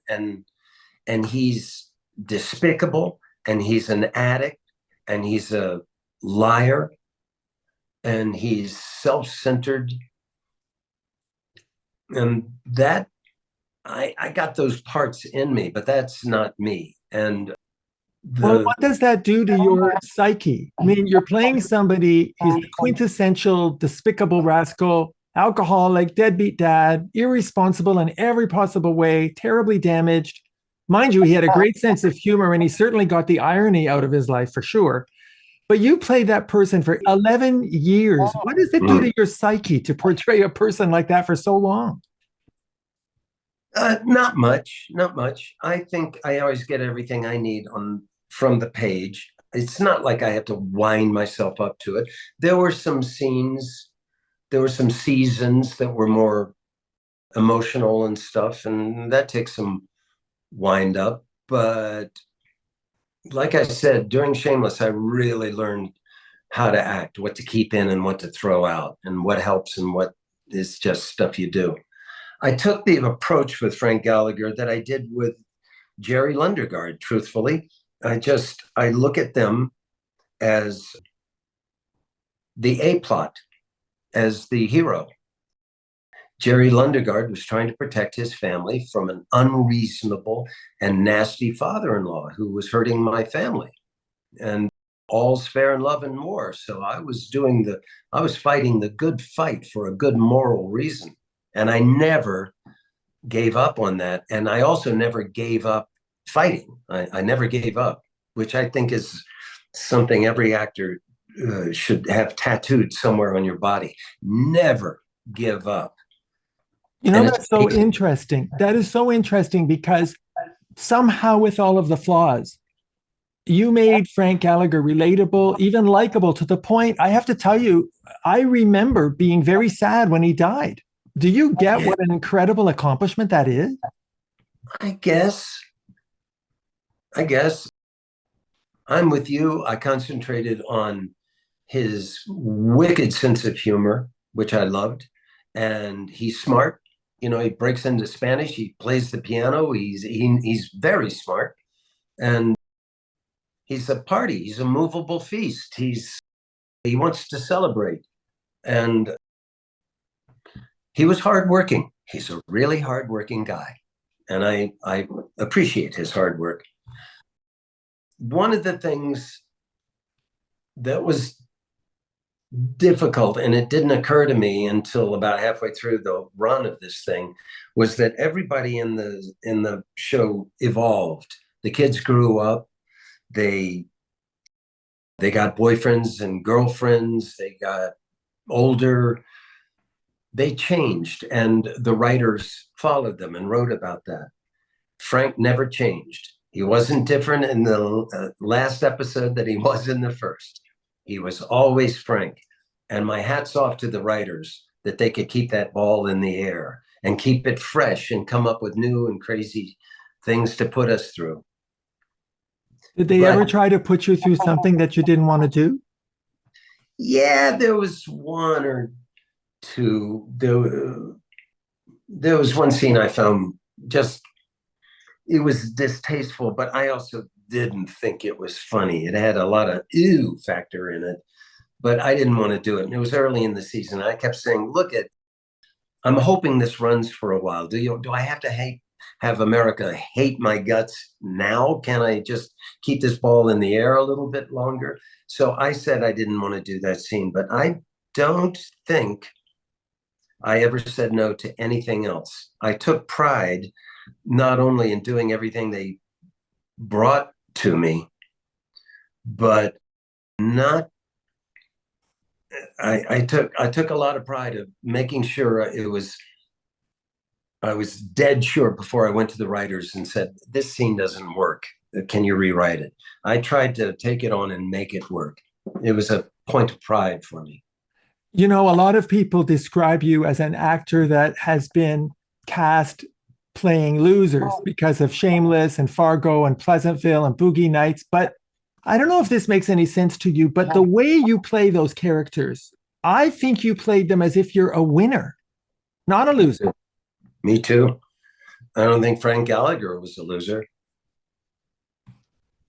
And he's despicable, and he's an addict, and he's a liar, and he's self-centered. And that, I got those parts in me, but that's not me. And well, what does that do to your psyche? I mean, you're playing somebody, he's the quintessential despicable rascal, alcoholic, deadbeat dad, irresponsible in every possible way, terribly damaged. Mind you, he had a great sense of humor, and he certainly got the irony out of his life for sure. But you played that person for 11 years. What does it do to your psyche to portray a person like that for so long? Not much. I think I always get everything I need from the page. It's not like I have to wind myself up to it. There were some scenes, there were some seasons that were more emotional and stuff, and that takes some wind up. But like I said, during Shameless, I really learned how to act, what to keep in and what to throw out, and what helps and what is just stuff you do. I took the approach with Frank Gallagher that I did with Jerry Lundegaard, truthfully. I look at them as the A-plot, as the hero. Jerry Lundegaard was trying to protect his family from an unreasonable and nasty father-in-law who was hurting my family. And all's fair in love and war. So I was fighting the good fight for a good moral reason. And I never gave up on that. And I also never gave up fighting. I never gave up, which I think is something every actor should have tattooed somewhere on your body. Never give up. You know, that's so interesting. That is so interesting, because somehow, with all of the flaws, you made Frank Gallagher relatable, even likable, to the point, I have to tell you, I remember being very sad when he died. Do you get what an incredible accomplishment that is? I guess. I guess I'm with you. I concentrated on his wicked sense of humor, which I loved. And he's smart. You know, he breaks into Spanish. He plays the piano. He's very smart. And he's a party. He's a movable feast. He wants to celebrate. And he was hardworking. He's a really hardworking guy. And I appreciate his hard work. One of the things that was difficult, and it didn't occur to me until about halfway through the run of this thing, was that everybody in the show evolved. The kids grew up. They got boyfriends and girlfriends. They got older. They changed, and the writers followed them and wrote about that. Frank never changed. He wasn't different in the last episode that he was in the first. He was always Frank. And my hat's off to the writers that they could keep that ball in the air and keep it fresh and come up with new and crazy things to put us through. Did they ever try to put you through something that you didn't want to do? Yeah, there was one or two. There was one scene I found just, it was distasteful, but I also didn't think it was funny. It had a lot of ew factor in it, but I didn't want to do it. And it was early in the season. I kept saying, I'm hoping this runs for a while. Do I have to have America hate my guts now? Can I just keep this ball in the air a little bit longer? So I said I didn't want to do that scene, but I don't think I ever said no to anything else. I took pride not only in doing everything they brought to me, but not. I took a lot of pride of making sure I was dead sure before I went to the writers and said, this scene doesn't work. Can you rewrite it? I tried to take it on and make it work. It was a point of pride for me. You know, a lot of people describe you as an actor that has been cast playing losers because of Shameless and Fargo and Pleasantville and Boogie Nights. But I don't know if this makes any sense to you, but the way you play those characters, I think you played them as if you're a winner, not a loser. Me too. I don't think Frank Gallagher was a loser.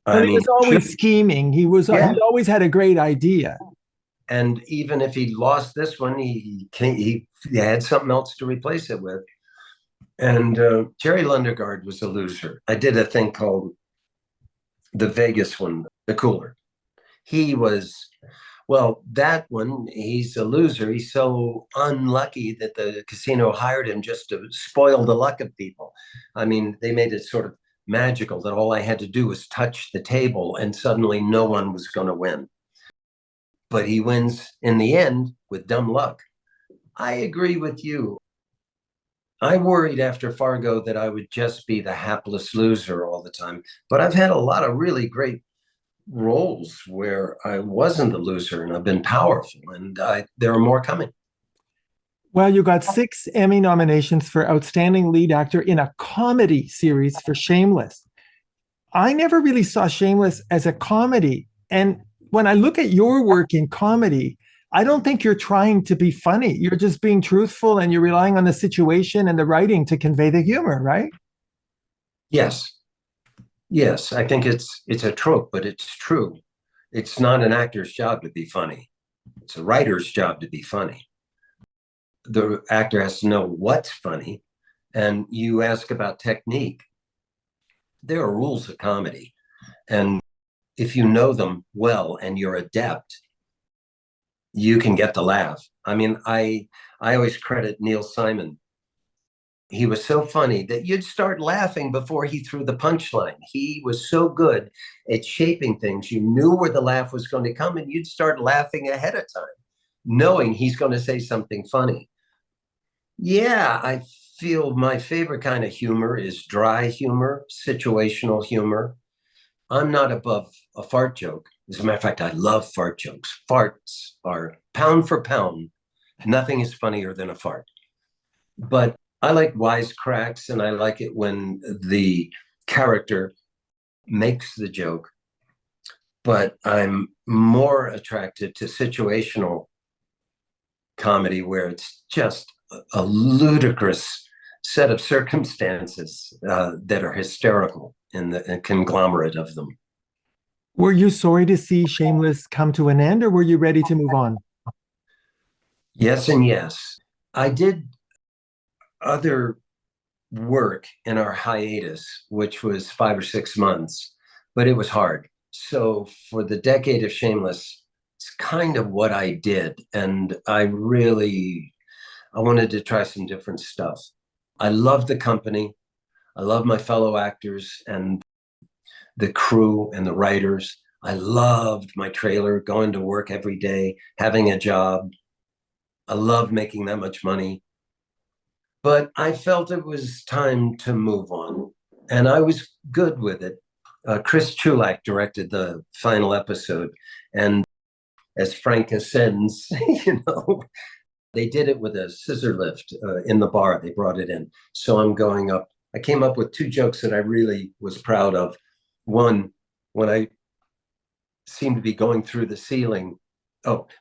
But he was always scheming. He always had a great idea. And even if he lost this one, he had something else to replace it with. And Jerry Lundegaard was a loser. I did a thing called the Vegas one, the Cooler. He was, well, that one, he's a loser. He's so unlucky that the casino hired him just to spoil the luck of people. I mean, they made it sort of magical that all I had to do was touch the table and suddenly no one was going to win. But he wins in the end with dumb luck. I agree with you. I worried after Fargo that I would just be the hapless loser all the time. But I've had a lot of really great roles where I wasn't the loser and I've been powerful, and there are more coming. Well, you got 6 Emmy nominations for Outstanding Lead Actor in a Comedy series for Shameless. I never really saw Shameless as a comedy. And when I look at your work in comedy, I don't think you're trying to be funny. You're just being truthful and you're relying on the situation and the writing to convey the humor, right? Yes. Yes, I think it's a trope, but it's true. It's not an actor's job to be funny. It's a writer's job to be funny. The actor has to know what's funny. And you ask about technique. There are rules of comedy. And if you know them well and you're adept, you can get the laugh. I mean, I always credit Neil Simon. He was so funny that you'd start laughing before he threw the punchline. He was so good at shaping things. You knew where the laugh was going to come and you'd start laughing ahead of time, knowing he's going to say something funny. Yeah, I feel my favorite kind of humor is dry humor, situational humor. I'm not above a fart joke. As a matter of fact, I love fart jokes. Farts are pound for pound. Nothing is funnier than a fart. But I like wisecracks, and I like it when the character makes the joke, but I'm more attracted to situational comedy where it's just a ludicrous set of circumstances that are hysterical in the conglomerate of them. Were you sorry to see Shameless come to an end, or were you ready to move on? Yes and yes. I did other work in our hiatus, which was 5 or 6 months, but it was hard. So for the decade of Shameless, it's kind of what I did. And I wanted to try some different stuff. I love the company. I love my fellow actors and the crew and the writers. I loved my trailer, going to work every day, having a job. I loved making that much money. But I felt it was time to move on, and I was good with it. Chris Chulak directed the final episode, and as Frank ascends, they did it with a scissor lift in the bar. They brought it in. So I'm going up. I came up with 2 jokes that I really was proud of. One, when I seemed to be going through the ceiling.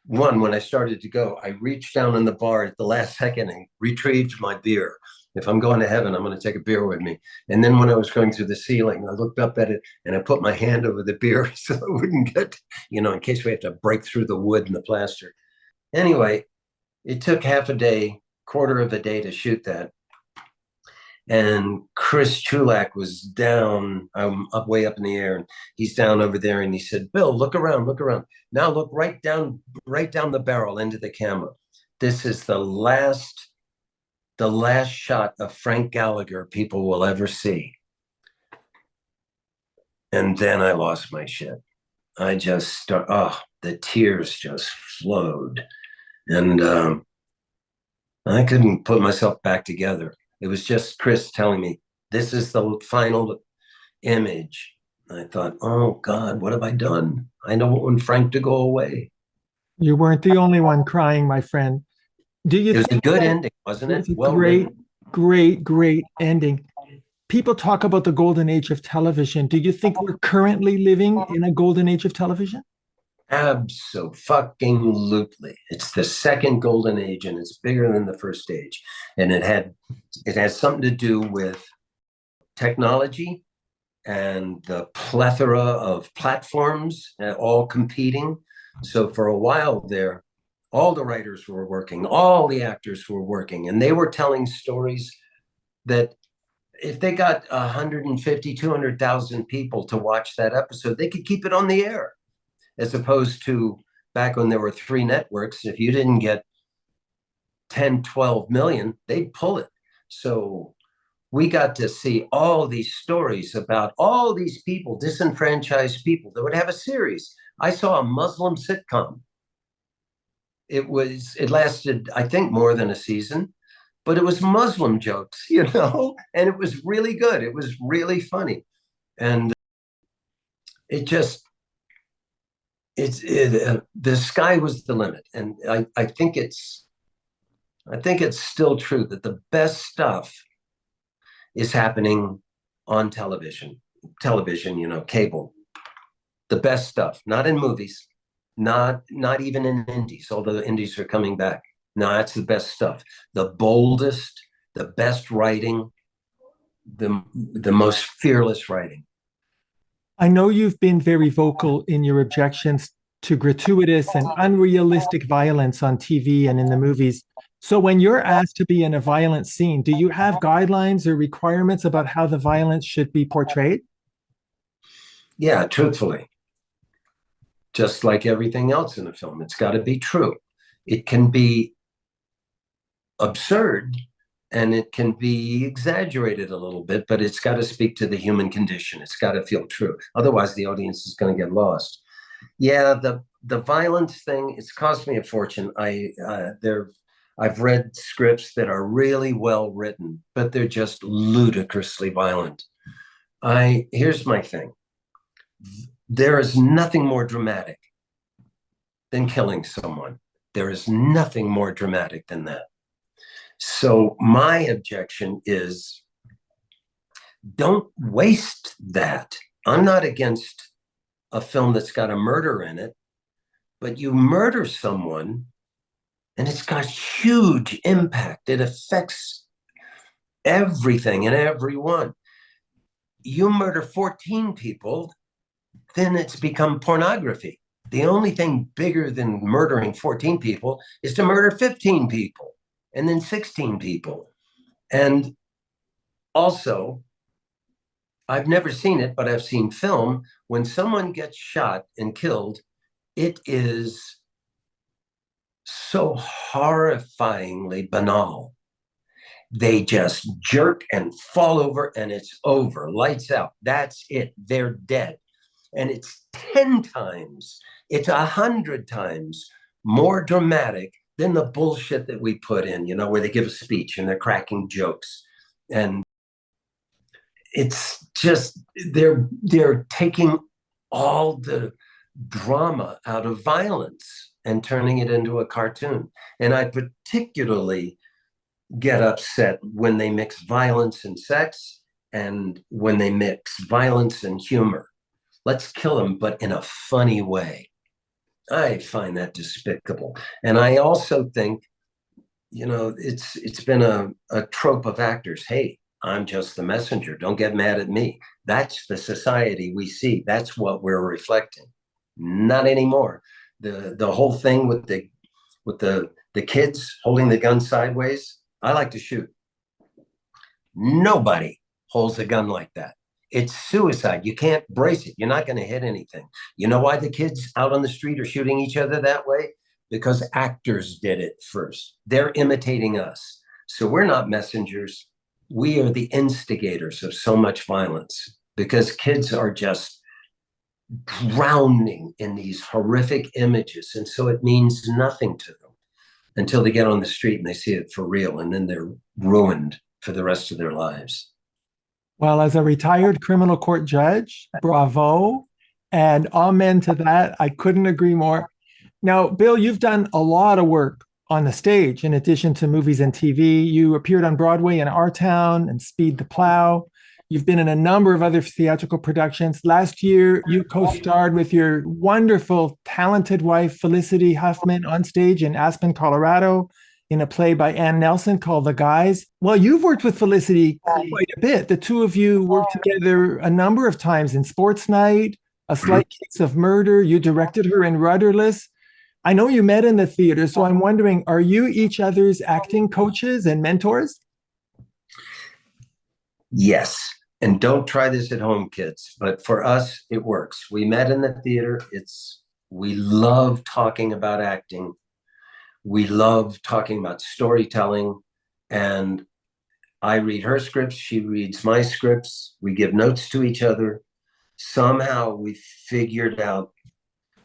One, when I started to go, I reached down in the bar at the last second and retrieved my beer. If I'm going to heaven, I'm going to take a beer with me. And then when I was going through the ceiling, I looked up at it and I put my hand over the beer so it wouldn't get, in case we have to break through the wood and the plaster. Anyway, it took half a day, quarter of a day to shoot that. And Chris Chulak was down, way up in the air, and he's down over there, and he said, "Bill, look around. Now look right down the barrel into the camera. This is the last shot of Frank Gallagher people will ever see." And then I lost my shit. I just the tears just flowed, and I couldn't put myself back together. It was just Chris telling me, "This is the final image." And I thought, oh God, what have I done? I don't want Frank to go away. You weren't the only one crying, my friend. Do you It was think a good ending, wasn't it? It's a Well great, written. great ending. People talk about the golden age of television. Do you think we're currently living in a golden age of television? Absolutely. It's the second golden age, and it's bigger than the first age. And it has something to do with technology and the plethora of platforms all competing. So for a while there, all the writers were working, all the actors were working, and they were telling stories that if they got 150, 200,000 people to watch that episode, they could keep it on the air. As opposed to back when there were 3 networks, if you didn't get 10, 12 million, they'd pull it. So we got to see all these stories about all these people, disenfranchised people that would have a series. I saw a Muslim sitcom. It lasted, I think, more than a season, but it was Muslim jokes, and it was really good. It was really funny. And the sky was the limit. And I think it's still true that the best stuff is happening on television, cable. The best stuff, not in movies, not even in indies, although the indies are coming back. No, that's the best stuff. The boldest, the best writing, the most fearless writing. I know you've been very vocal in your objections to gratuitous and unrealistic violence on TV and in the movies. So when you're asked to be in a violent scene, do you have guidelines or requirements about how the violence should be portrayed? Yeah, truthfully. Just like everything else in a film, it's got to be true. It can be absurd and it can be exaggerated a little bit, but it's got to speak to the human condition. It's got to feel true. Otherwise, the audience is going to get lost. Yeah, the violence thing, it's cost me a fortune. I've read scripts that are really well written, but they're just ludicrously violent. Here's my thing. There is nothing more dramatic than killing someone. There is nothing more dramatic than that. So my objection is, don't waste that. I'm not against a film that's got a murder in it, but you murder someone and it's got huge impact. It affects everything and everyone. You murder 14 people, then it's become pornography. The only thing bigger than murdering 14 people is to murder 15 people and then 16 people. And also, I've never seen it, but I've seen film. When someone gets shot and killed, it is so horrifyingly banal. They just jerk and fall over and it's over, lights out. That's it. They're dead. And it's 10 times, it's 100 times more dramatic than the bullshit that we put in, where they give a speech and they're cracking jokes. And it's just, they're taking all the drama out of violence and turning it into a cartoon. And I particularly get upset when they mix violence and sex and when they mix violence and humor. Let's kill them, but in a funny way. I find that despicable. And I also think, it's been a trope of actors. Hey, I'm just the messenger. Don't get mad at me. That's the society we see. That's what we're reflecting. Not anymore. The whole thing with the kids holding the gun sideways. I like to shoot. Nobody holds a gun like that. It's suicide. You can't brace it. You're not going to hit anything. You know why the kids out on the street are shooting each other that way? Because actors did it first. They're imitating us. So we're not messengers. We are the instigators of so much violence because kids are just drowning in these horrific images. And so it means nothing to them until they get on the street and they see it for real. And then they're ruined for the rest of their lives. Well, as a retired criminal court judge, bravo, and amen to that. I couldn't agree more. Now, Bill, you've done a lot of work on the stage in addition to movies and TV. You appeared on Broadway in Our Town and Speed the Plow. You've been in a number of other theatrical productions. Last year, you co-starred with your wonderful, talented wife, Felicity Huffman, on stage in Aspen, Colorado, in a play by Ann Nelson called The Guys. Well, you've worked with Felicity quite a bit. The two of you worked together a number of times in Sports Night, A Slight Case of Murder. You directed her in Rudderless. I know you met in the theater, so I'm wondering, are you each other's acting coaches and mentors? Yes. And don't try this at home, kids. But for us, it works. We met in the theater. We love talking about acting. We love talking about storytelling. And I read her scripts. She reads my scripts. We give notes to each other. Somehow we figured out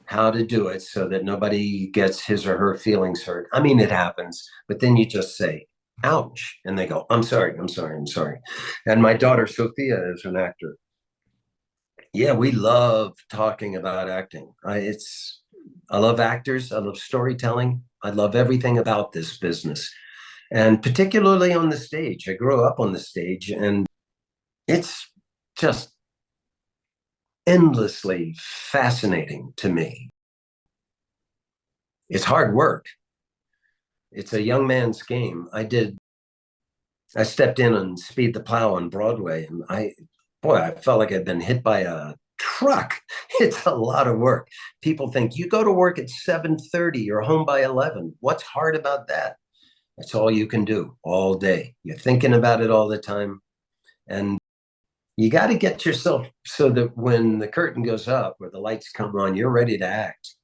how to do it so that nobody gets his or her feelings hurt. I mean, it happens. But then you just say, ouch. And they go, I'm sorry. And my daughter, Sophia, is an actor. Yeah, we love talking about acting. I love actors. I love storytelling. I love everything about this business. And particularly on the stage. I grew up on the stage and it's just endlessly fascinating to me. It's hard work. It's a young man's game. I stepped in on Speed the Plow on Broadway, and I felt like I'd been hit by a truck. It's a lot of work. People think you go to work at 7:30, you're home by 11. What's hard about that? That's all you can do all day. You're thinking about it all the time. And you got to get yourself so that when the curtain goes up or the lights come on, you're ready to act.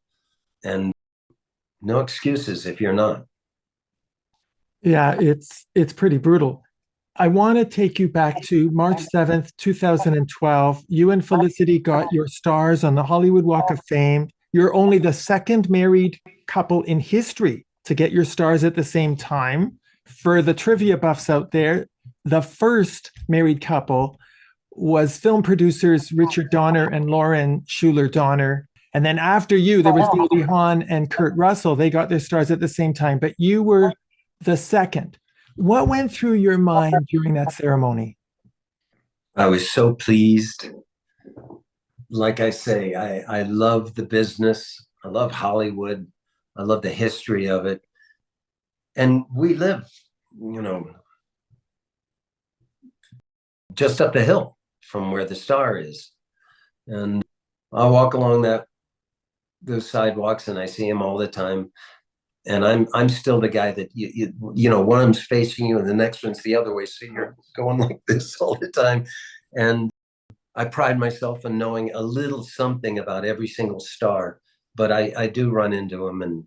And no excuses if you're not. Yeah, it's pretty brutal. I want to take you back to March 7th, 2012. You and Felicity got your stars on the Hollywood Walk of Fame. You're only the second married couple in history to get your stars at the same time. For the trivia buffs out there, the first married couple was film producers Richard Donner and Lauren Schuler Donner. And then after you, there was Goldie Hawn and Kurt Russell. They got their stars at the same time, but you were the second. What went through your mind during that ceremony? I was so pleased. like I say, I love the business. I love Hollywood. I love the history of it. And we live, you know, just up the hill from where the star is. And I walk along those sidewalks and I see him all the time. And I'm still the guy that you know, one of them's facing you and the next one's the other way. So you're going like this all the time. And I pride myself in knowing a little something about every single star, but I do run into them and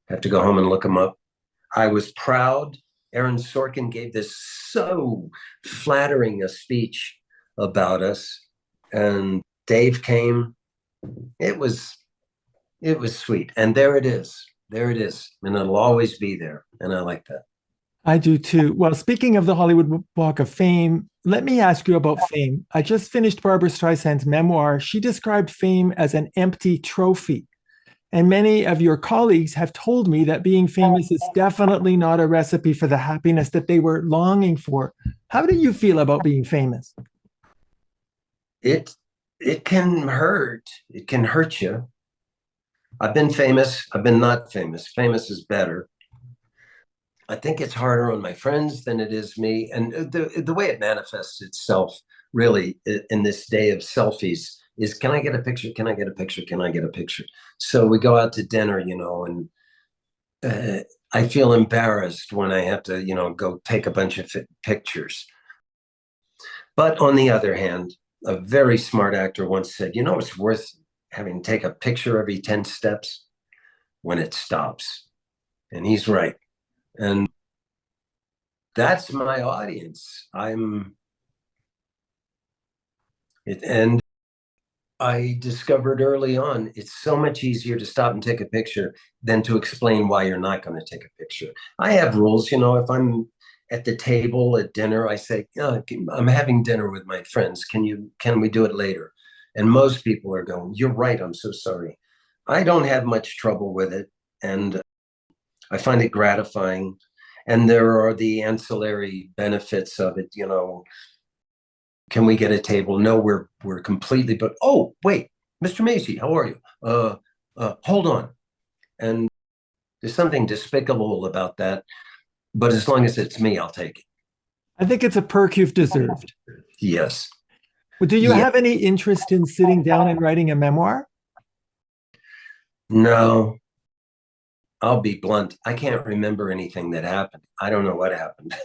have to go home and look them up. I was proud. Aaron Sorkin gave this so flattering a speech about us, and Dave came. It was sweet, and there it is. There it is, and it'll always be there, and I like that. I do too. Well, speaking of the Hollywood Walk of Fame, let me ask you about fame. I just finished Barbara Streisand's memoir. She described fame as an empty trophy. And many of your colleagues have told me that being famous is definitely not a recipe for the happiness that they were longing for. How do you feel about being famous? It it can hurt. It can hurt you. I've been famous. I've been not famous. Famous is better. I think it's harder on my friends than it is me. And the way it manifests itself really in this day of selfies is, can I get a picture? Can I get a picture? Can I get a picture? So we go out to dinner, you know, and I feel embarrassed when I have to, you know, go take a bunch of pictures. But on the other hand, a very smart actor once said, you know, it's worth having to take a picture every 10 steps when it stops. And he's right. And that's my audience. And I discovered early on, it's so much easier to stop and take a picture than to explain why you're not going to take a picture. I have rules, you know, if I'm at the table at dinner, I say, oh, I'm having dinner with my friends. Can we do it later? And most people are going, you're right. I'm so sorry. I don't have much trouble with it. And I find it gratifying. And there are the ancillary benefits of it, you know. Can we get a table? No, we're completely, but oh, wait, Mr. Macy, how are you? Hold on. And there's something despicable about that. But as long as it's me, I'll take it. I think it's a perk you've deserved. Yes. Well, do you Yeah. have any interest in sitting down and writing a memoir? No, I'll be blunt. I can't remember anything that happened. I don't know what happened.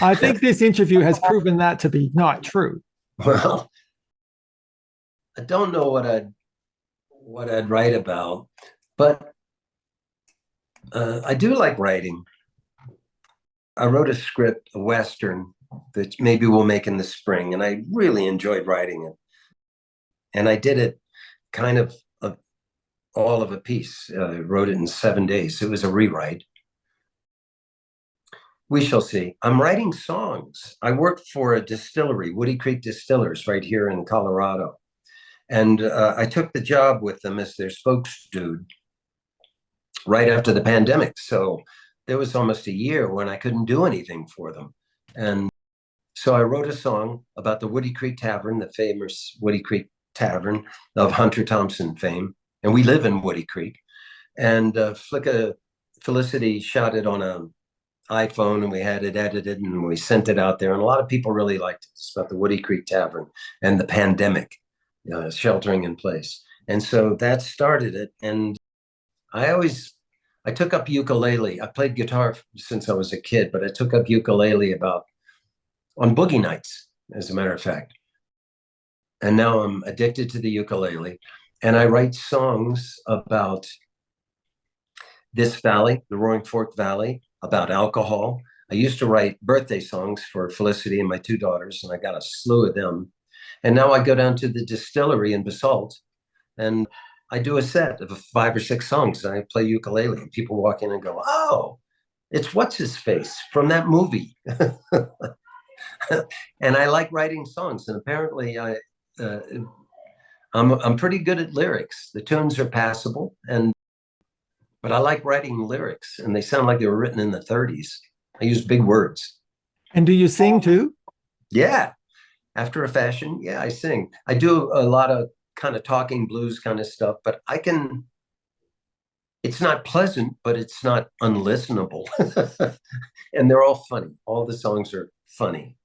I think this interview has proven that to be not true. Well, I don't know what I'd write about, but I do like writing. I wrote a script, a Western, that maybe we'll make in the spring, and I really enjoyed writing it. And I did it kind of all of a piece. Wrote it in 7 days. It was a rewrite. We shall see. I'm writing songs. I work for a distillery, Woody Creek Distillers, right here in Colorado. And I took the job with them as their spokes dude right after the pandemic. So there was almost a year when I couldn't do anything for them. And so I wrote a song about the Woody Creek Tavern, the famous Woody Creek Tavern of Hunter Thompson fame. And we live in Woody Creek. And Felicity shot it on an iPhone, and we had it edited and we sent it out there. And a lot of people really liked it. It's about the Woody Creek Tavern and the pandemic, sheltering in place. And so that started it. And I took up ukulele. I played guitar since I was a kid, but I took up ukulele on Boogie Nights, as a matter of fact. And now I'm addicted to the ukulele. And I write songs about this valley, the Roaring Fork Valley, about alcohol. I used to write birthday songs for Felicity and my two daughters, and I got a slew of them. And now I go down to the distillery in Basalt, and I do a set of 5 or 6 songs. And I play ukulele, and people walk in and go, "Oh, it's what's his face from that movie." And I like writing songs, and apparently I'm pretty good at lyrics. The tunes are passable, but I like writing lyrics, and they sound like they were written in the 30s. I use big words. And do you sing too? Yeah, After a fashion, yeah, I sing. I do a lot of kind of talking blues kind of stuff, but it's not pleasant, but it's not unlistenable. And they're all funny. All the songs are funny.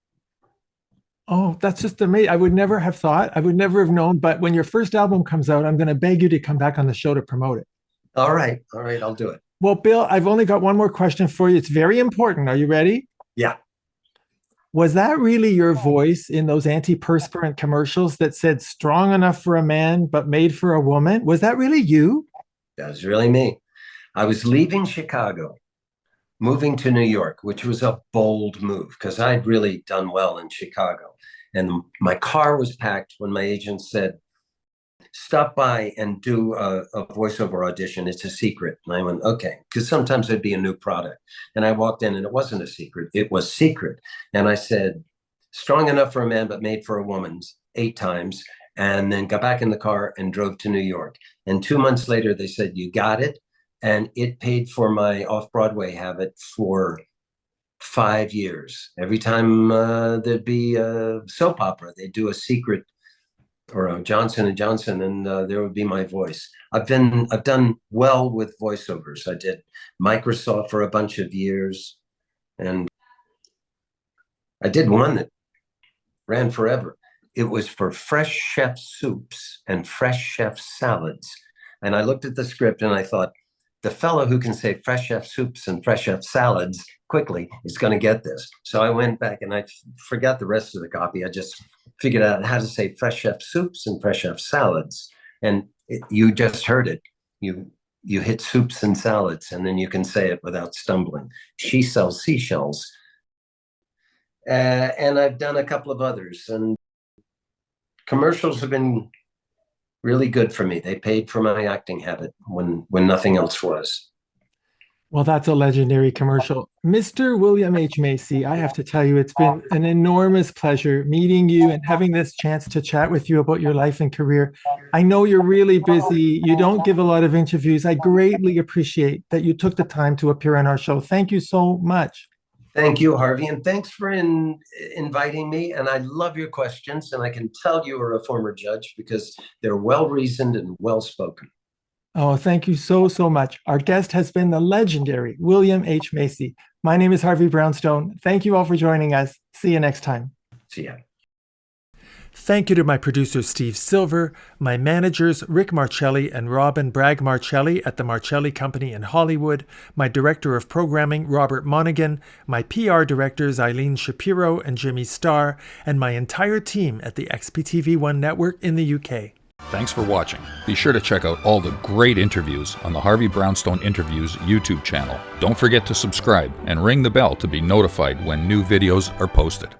Oh, that's just amazing. I would never have thought. I would never have known. But when your first album comes out, I'm going to beg you to come back on the show to promote it. All right. I'll do it. Well, Bill, I've only got one more question for you. It's very important. Are you ready? Yeah. Was that really your voice in those antiperspirant commercials that said strong enough for a man, but made for a woman? Was that really you? That was really me. I was leaving Chicago, moving to New York, which was a bold move because I'd really done well in Chicago. And my car was packed when my agent said, stop by and do a voiceover audition. It's a secret. And I went, okay, because sometimes it'd be a new product. And I walked in and it wasn't a secret. It was secret. And I said, strong enough for a man, but made for a woman 8 times. And then got back in the car and drove to New York. And 2 months later, they said, you got it. And it paid for my off-Broadway habit for 5 years. Every time there'd be a soap opera, they'd do a secret or a Johnson & Johnson, and there would be my voice. I've done well with voiceovers. I did Microsoft for a bunch of years, and I did one that ran forever. It was for Fresh Chef soups and Fresh Chef salads. And I looked at the script and I thought, the fellow who can say Fresh Chef soups and Fresh Chef salads quickly is going to get this. So I went back and I forgot the rest of the copy. I just figured out how to say Fresh Chef soups and Fresh Chef salads. And you just heard it. You hit soups and salads, and then you can say it without stumbling. She sells seashells. And I've done a couple of others. And commercials have been really good for me. They paid for my acting habit when nothing else was. Well, that's a legendary commercial. Mr. William H. Macy, I have to tell you, it's been an enormous pleasure meeting you and having this chance to chat with you about your life and career. I know you're really busy. You don't give a lot of interviews. I greatly appreciate that you took the time to appear on our show. Thank you so much. Thank you, Harvey, and thanks for inviting me. And I love your questions, and I can tell you are a former judge because they're well-reasoned and well-spoken. Oh, thank you so, so much. Our guest has been the legendary William H. Macy. My name is Harvey Brownstone. Thank you all for joining us. See you next time. See ya. Thank you to my producer, Steve Silver, my managers, Rick Marcelli and Robin Bragg Marcelli at the Marcelli Company in Hollywood, my director of programming, Robert Monaghan, my PR directors, Eileen Shapiro and Jimmy Starr, and my entire team at the XPTV1 network in the UK. Thanks for watching. Be sure to check out all the great interviews on the Harvey Brownstone Interviews YouTube channel. Don't forget to subscribe and ring the bell to be notified when new videos are posted.